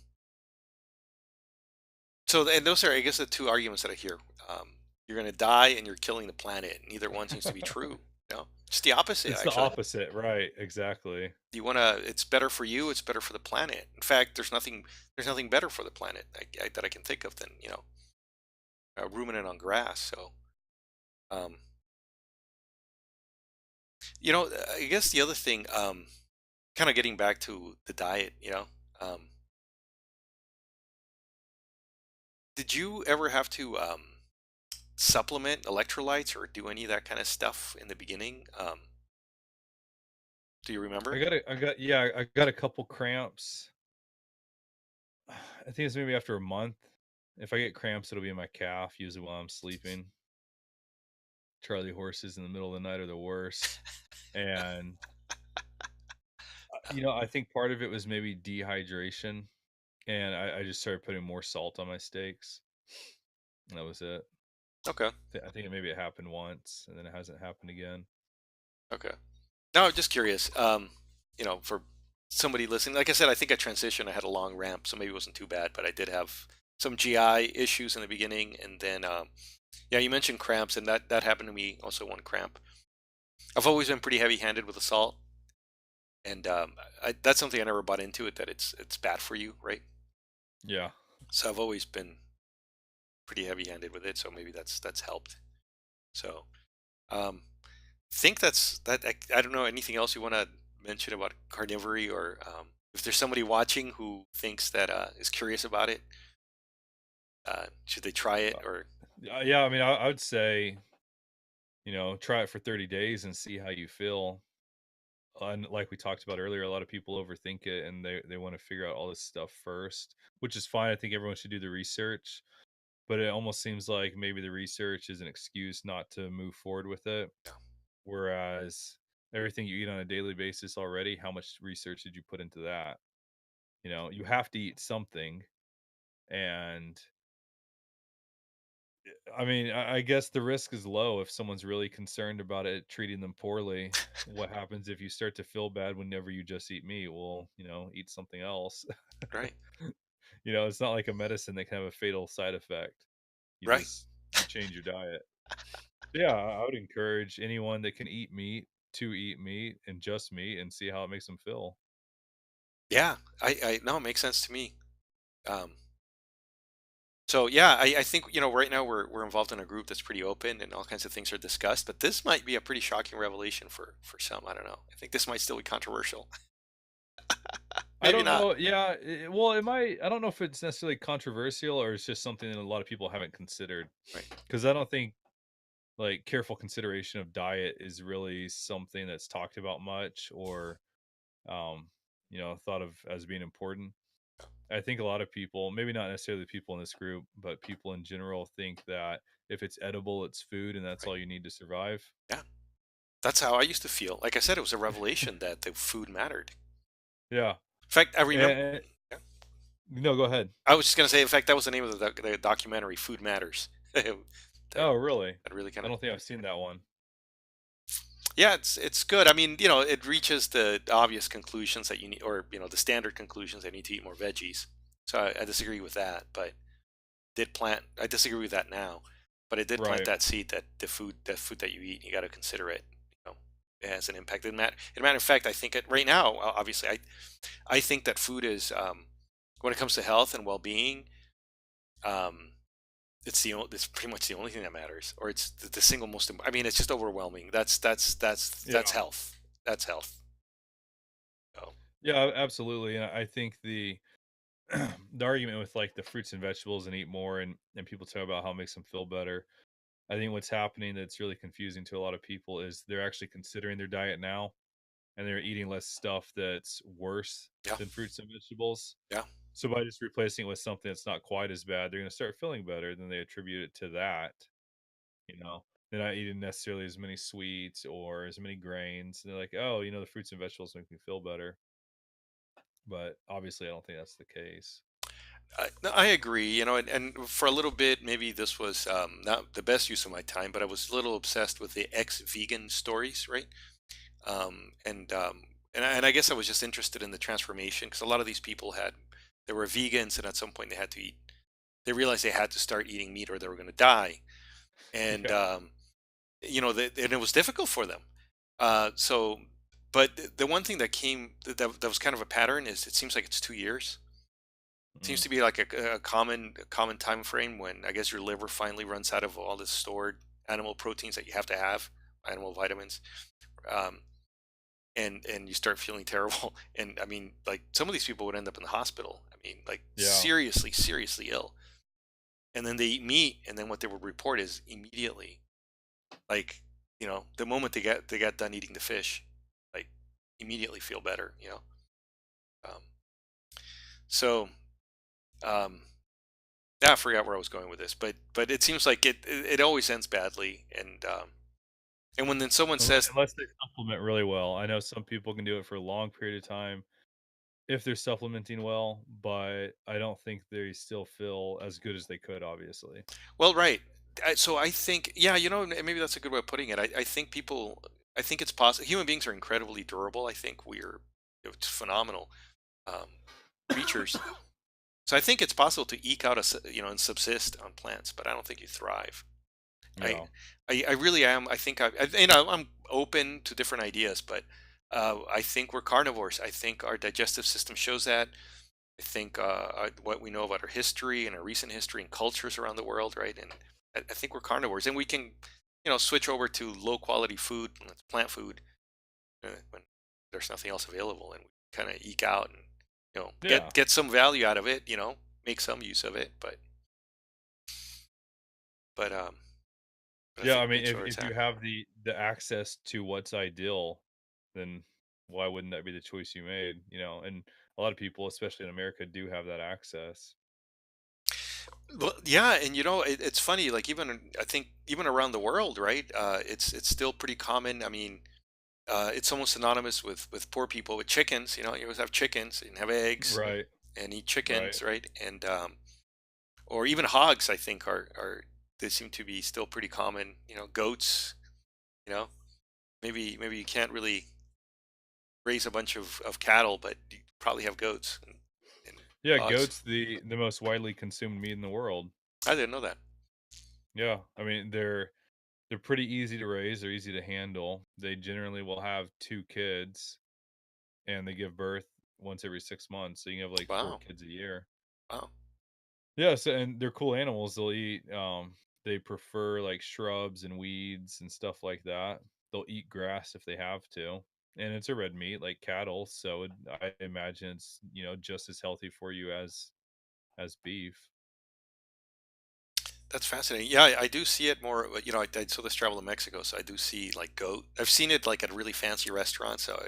and those are, I guess, the two arguments that I hear. You're going to die, and you're killing the planet. Neither one seems to be true. Just the opposite, It's the actually. opposite, right? Exactly. You want to, it's better for you, it's better for the planet. In fact, there's nothing better for the planet that I can think of than a ruminant on grass. So um I guess the other thing, kind of getting back to the diet, um did you ever have to supplement electrolytes or do any of that kind of stuff in the beginning? Do you remember? I got a couple cramps. I think it's maybe after a month. If I get cramps, it'll be in my calf, usually while I'm sleeping. Charlie horses in the middle of the night are the worst. And I think part of it was maybe dehydration, and I just started putting more salt on my steaks. And that was it. Okay. I think maybe it happened once, and then it hasn't happened again. Okay. No, I'm just curious. For somebody listening, like I said, I think I transitioned. I had a long ramp, so maybe it wasn't too bad, but I did have some GI issues in the beginning, and then yeah, you mentioned cramps, and that happened to me also one cramp. I've always been pretty heavy-handed with the salt, and that's something I never bought into it that it's bad for you, right? Yeah. So I've always been pretty heavy-handed with it, so maybe that's helped. So um, think that's that. I don't know anything else you want to mention about carnivory, or if there's somebody watching who thinks that is curious about it, should they try it or Yeah, I mean, I would say, try it for 30 days and see how you feel. And like we talked about earlier, a lot of people overthink it and they want to figure out all this stuff first, which is fine. I think everyone should do the research, but it almost seems like maybe the research is an excuse not to move forward with it. no? Whereas everything you eat on a daily basis already, how much research did you put into that? You have to eat something. And I mean, I guess the risk is low if someone's really concerned about it treating them poorly. What happens if you start to feel bad whenever you just eat meat? Well, eat something else. Right, It's not like a medicine that can have a fatal side effect. right. You change your diet. Yeah, I would encourage anyone that can eat meat to eat meat and just meat and see how it makes them feel. Yeah, I no, it makes sense to me. Um, so yeah, I think right now we're involved in a group that's pretty open and all kinds of things are discussed. But this might be a pretty shocking revelation for some. I don't know. I think this might still be controversial. I Maybe don't not. know. Yeah, well, it might. I don't know if it's necessarily controversial or it's just something that a lot of people haven't considered. Right, Because I don't think like careful consideration of diet is really something that's talked about much or um, thought of as being important. I think a lot of people, maybe not necessarily the people in this group, but people in general think that if it's edible, it's food and that's right. all you need to survive. Yeah, that's how I used to feel. Like I said, it was a revelation that the food mattered. Yeah. In fact, I remember. And, Yeah, no, go ahead. I was just gonna say. In fact, that was the name of the documentary, "Food Matters." that Oh, really? that really kind I of. don't think I've seen that one. Yeah, it's good. I mean, it reaches the obvious conclusions that you need, or the standard conclusions that you need to eat more veggies. So I disagree with that, but did plant. I disagree with that now, but it did plant Right. that seed that the food that you eat, you got to consider it. It has an impact. In matter of fact, I think right now, obviously, I think that food is when it comes to health and well-being. Um, it's pretty much the only thing that matters, or it's the single most. I mean, it's just overwhelming. That's Yeah. health. That's health. So, Yeah, absolutely. And I think the argument with like the fruits and vegetables and eat more and people talk about how it makes them feel better. I think what's happening that's really confusing to a lot of people is they're actually considering their diet now and they're eating less stuff that's worse yeah, than fruits and vegetables. yeah, So by just replacing it with something that's not quite as bad, they're going to start feeling better. Then they attribute it to that. You know, they're not eating necessarily as many sweets or as many grains. They're like, oh, the fruits and vegetables make me feel better. But obviously, I don't think that's the case. no, I agree. And for a little bit, maybe this was not the best use of my time, but I was a little obsessed with the ex-vegan stories, right? And I guess I was just interested in the transformation because a lot of these people they were vegans, and at some point they had to eat. They realized they had to start eating meat or they were going to die, and Yeah. and it was difficult for them. So, but the one thing that was kind of a pattern is it seems like it's 2 years. Seems Mm, to be like a common time frame when I guess your liver finally runs out of all the stored animal proteins that you have to have, animal vitamins, um, and you start feeling terrible. And I mean, like some of these people would end up in the hospital. I mean, like yeah. seriously, seriously ill. And then they eat meat, and then what they would report is immediately, like the moment they got done eating the fish, like immediately feel better. Um, so um, yeah, I forgot where I was going with this, but it seems like it always ends badly, and when then someone says, Unless they supplement really well. I know some people can do it for a long period of time if they're supplementing well, but I don't think they still feel as good as they could, obviously. well, right. So I think, yeah, maybe that's a good way of putting it. I think people, I think it's possible. Human beings are incredibly durable. I think we're it's phenomenal um, creatures. So I think it's possible to eke out and subsist on plants, but I don't think you thrive. I, Yeah. I really am. I think I'm open to different ideas, but I think we're carnivores. I think our digestive system shows that. I think what we know about our history and our recent history and cultures around the world, right? And I think we're carnivores, and we can, switch over to low quality food, and that's plant food, when there's nothing else available, and we kind of eke out and Yeah. get some value out of it, make some use of it, but um, but I Yeah, think I mean, nature where it's if you at. have the access to what's ideal, then why wouldn't that be the choice you made, you know? And a lot of people, especially in America, do have that access. Well, yeah, and it's funny. Like I think even around the world, right? It's still pretty common. I mean, it's almost synonymous with poor people with chickens. You always have chickens and have eggs Right, and eat right. chickens, right? And or even hogs. I think are they seem to be still pretty common. Goats. You know, maybe you can't really raise a bunch of cattle, but you probably have goats and Yeah, hogs. goat's the most widely consumed meat in the world. I didn't know that. Yeah, I mean, they're pretty easy to raise, they're easy to handle. They generally will have 2 kids, and they give birth once every 6 months, so you can have, like, 4 Wow, kids a year. wow. Yeah, so and they're cool animals. They'll eat, they prefer like shrubs and weeds and stuff like that. They'll eat grass if they have to. And it's a red meat like cattle, so I imagine it's, just as healthy for you as beef. That's fascinating. Yeah, I do see it more. I saw this travel to Mexico, so I do see like goat. I've seen it like at a really fancy restaurant. So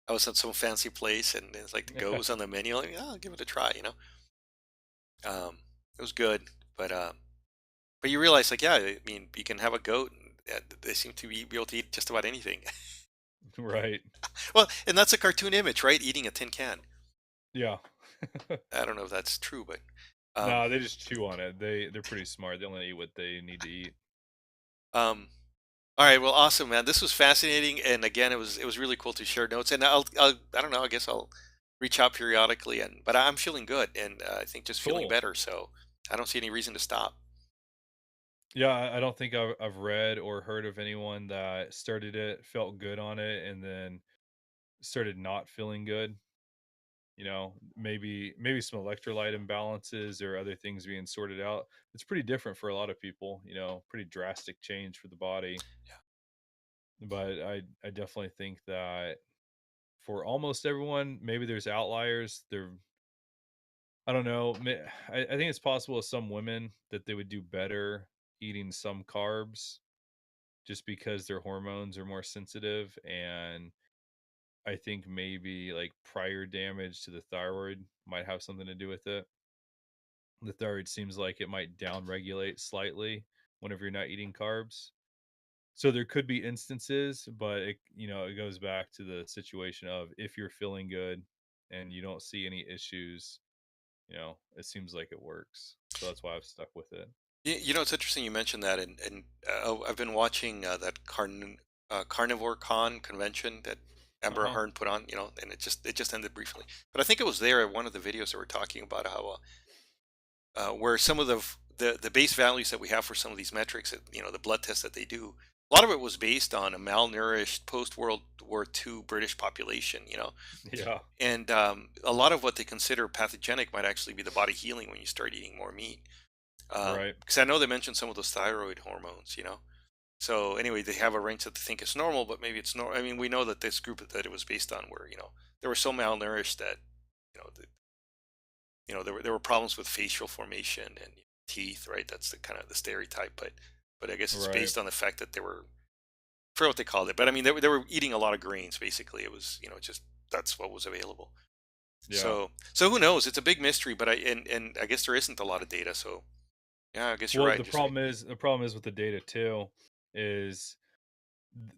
I was at some fancy place, and it's like the goat was on the menu. Like, oh, I'll give it a try. It was good, but but you realize like, yeah, I mean, you can have a goat, and they seem to be able to eat just about anything. Right. Well, and that's a cartoon image, right? Eating a tin can. Yeah. I don't know if that's true, but um, No, they just chew on it. They're pretty smart. They only eat what they need to eat. um, all right, well, awesome, man. This was fascinating, and again, it was really cool to share notes. And I don't know. I guess I'll reach out periodically, but I'm feeling good, and I think just feeling Cool. better. So I don't see any reason to stop. Yeah, I don't think I've read or heard of anyone that started it, felt good on it, and then started not feeling good. Maybe some electrolyte imbalances or other things being sorted out. It's pretty different for a lot of people, pretty drastic change for the body. Yeah, But I definitely think that for almost everyone, maybe there's outliers. I don't know. I think it's possible with some women that they would do better eating some carbs just because their hormones are more sensitive. And I think maybe like prior damage to the thyroid might have something to do with it. The thyroid seems like it might downregulate slightly whenever you're not eating carbs. So there could be instances, but it goes back to the situation of if you're feeling good and you don't see any issues, it seems like it works. So that's why I've stuck with it. it's interesting you mentioned that, and I've been watching that Carnivore Con convention that Uh Amber huh. Hearn put on. And it just ended briefly, but I think it was there at one of the videos that were talking about how where some of the base values that we have for some of these metrics, the blood tests that they do, a lot of it was based on a malnourished post World War II British population, Yeah. and a lot of what they consider pathogenic might actually be the body healing when you start eating more meat. Right. Because I know they mentioned some of those thyroid hormones. So anyway, they have a range that they think is normal, but maybe it's normal. I mean, we know that this group that it was based on were, they were so malnourished that, there were problems with facial formation and teeth, right? That's the kind of the stereotype, but I guess it's Right. based on the fact that they were forgot what they called it, but I mean, they were eating a lot of grains, basically. It was, just that's what was available. Yeah. So who knows? It's a big mystery, but I guess there isn't a lot of data. So yeah, I guess you're Well, right. Just the problem is with the data too, is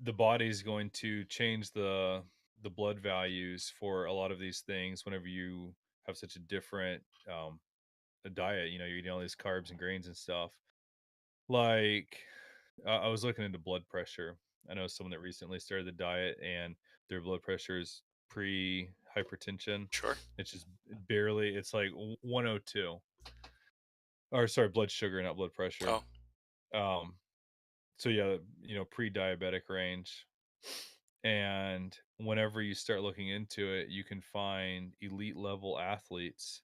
the body's going to change the blood values for a lot of these things whenever you have such a different a diet. You know, you're eating all these carbs and grains and stuff. Like, I was looking into blood pressure. I know someone that recently started the diet, and their blood pressure is pre hypertension. sure. It's just barely. It's like 102, or sorry, blood sugar, not blood pressure. Oh, Um, so yeah, pre-diabetic range. And whenever you start looking into it, you can find elite level athletes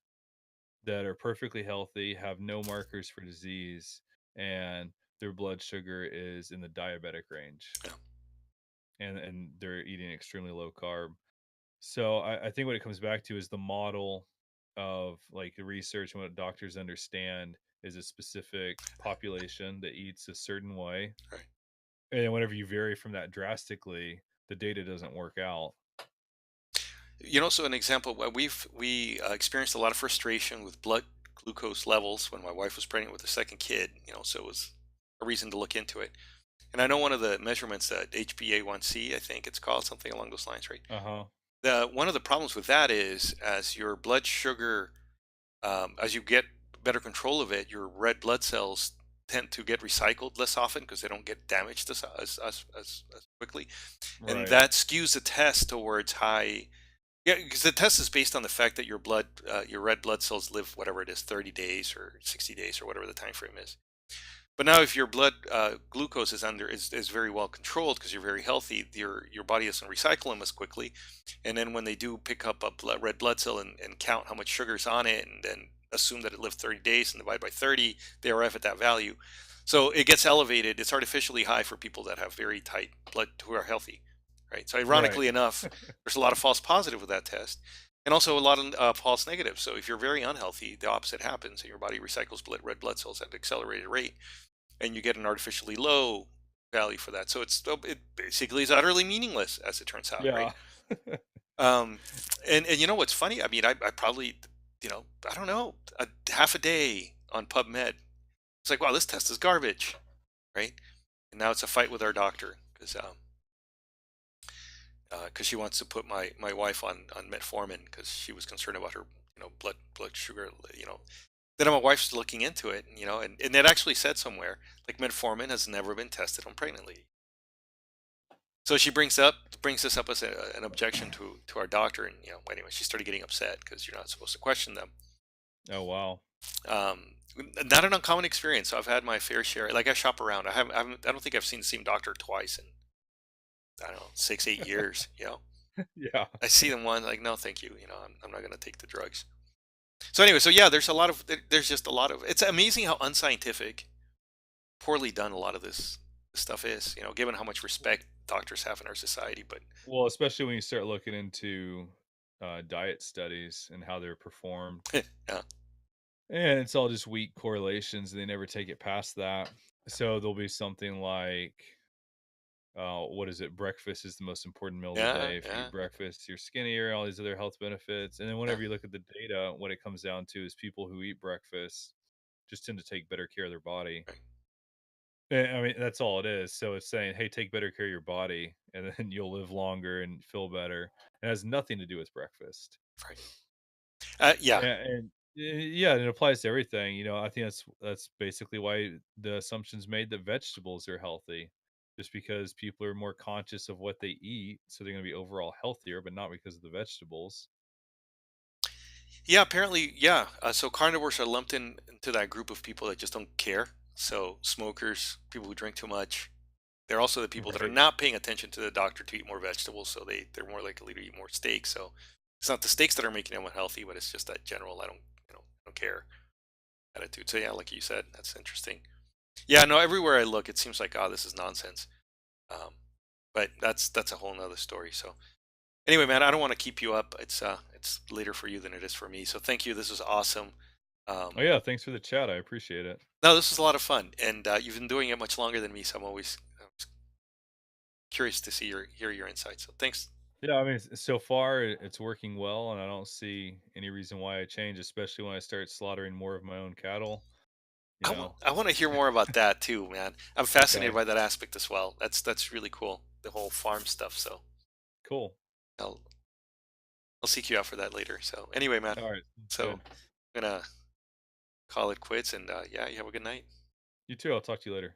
that are perfectly healthy, have no markers for disease, and their blood sugar is in the diabetic range, yeah, and they're eating extremely low carb. So I think what it comes back to is the model of like the research and what doctors understand is a specific population that eats a certain way. right. And whenever you vary from that drastically, the data doesn't work out. So an example, we experienced a lot of frustration with blood glucose levels when my wife was pregnant with the second kid. So it was a reason to look into it. And I know one of the measurements, HbA1c, I think it's called, something along those lines, right? Uh-huh. The one of the problems with that is, as your blood sugar, as you get better control of it, your red blood cells tend to get recycled less often because they don't get damaged as quickly, and Right. that skews the test towards high. Yeah, because the test is based on the fact that your red blood cells live whatever it is, 30 days or 60 days or whatever the time frame is. But now, if your blood glucose is very well controlled because you're very healthy, your body doesn't recycle them as quickly, and then when they do pick up a red blood cell and count how much sugar's on it, and then assume that it lived 30 days and divide by 30, they arrive at that value. So it gets elevated. It's artificially high for people that have very tight blood who are healthy, right? So Right. ironically enough, there's a lot of false positive with that test, and also a lot of false negatives. So if you're very unhealthy, the opposite happens, and your body recycles red blood cells at an accelerated rate, and you get an artificially low value for that. So it basically is utterly meaningless, as it turns out, right? Yeah. Um, and what's funny? I mean, I probably, I don't know, a half a day on PubMed. It's like, wow, this test is garbage, right? And now it's a fight with our doctor because she wants to put my wife on metformin because she was concerned about her blood sugar. Then my wife's looking into it, and it actually said somewhere like metformin has never been tested on pregnant ladies. So she brings this up as an objection to our doctor, and anyway, she started getting upset because you're not supposed to question them. Oh, wow. Um, Not an uncommon experience. So I've had my fair share. Like, I shop around. I don't think I've seen the same doctor twice in, I don't know, 6 8 years. Yeah. I see them one, like, no, thank you. I'm not going to take the drugs. So anyway, so yeah, there's just a lot of. It's amazing how unscientific, poorly done a lot of this stuff is. Given how much respect doctors have in our society, but Well, especially when you start looking into diet studies and how they're performed. yeah, And it's all just weak correlations. They never take it past that. So there'll be something like, what is it? Breakfast is the most important meal of the yeah, day. If you yeah, eat breakfast, you're skinnier, all these other health benefits. And then yeah, whenever you look at the data, what it comes down to is people who eat breakfast just tend to take better care of their body. right, I mean, that's all it is. So it's saying, hey, take better care of your body, and then you'll live longer and feel better. It has nothing to do with breakfast. right. Yeah, And yeah, and it applies to everything. I think that's basically why the assumption's made that vegetables are healthy, just because people are more conscious of what they eat, so they're going to be overall healthier, but not because of the vegetables. yeah. Apparently, yeah. So carnivores are lumped into that group of people that just don't care. So smokers, people who drink too much. They're also the people that are Right. not paying attention to the doctor to eat more vegetables. So they're more likely to eat more steaks. So it's not the steaks that are making them unhealthy, but it's just that general I don't care attitude. So yeah, like you said, that's interesting. Yeah, no. Everywhere I look, it seems like, oh, this is nonsense. Um, but that's a whole nother story. So anyway, man, I don't want to keep you up. It's later for you than it is for me. So thank you. This is awesome. Oh Um, yeah, thanks for the chat. I appreciate it. no, this is a lot of fun, and you've been doing it much longer than me, so I'm always curious to see your hear your insights. So thanks. Yeah, I mean, so far it's working well, and I don't see any reason why I change, especially when I start slaughtering more of my own cattle. You know, I want to hear more about that too, man. I'm fascinated okay, by that aspect as well. That's really cool. The whole farm stuff. So cool. I'll I'll seek you out for that later. So anyway, man. All right, So good. I'm gonna call it quits, and yeah, you have a good night. You too. I'll talk to you later.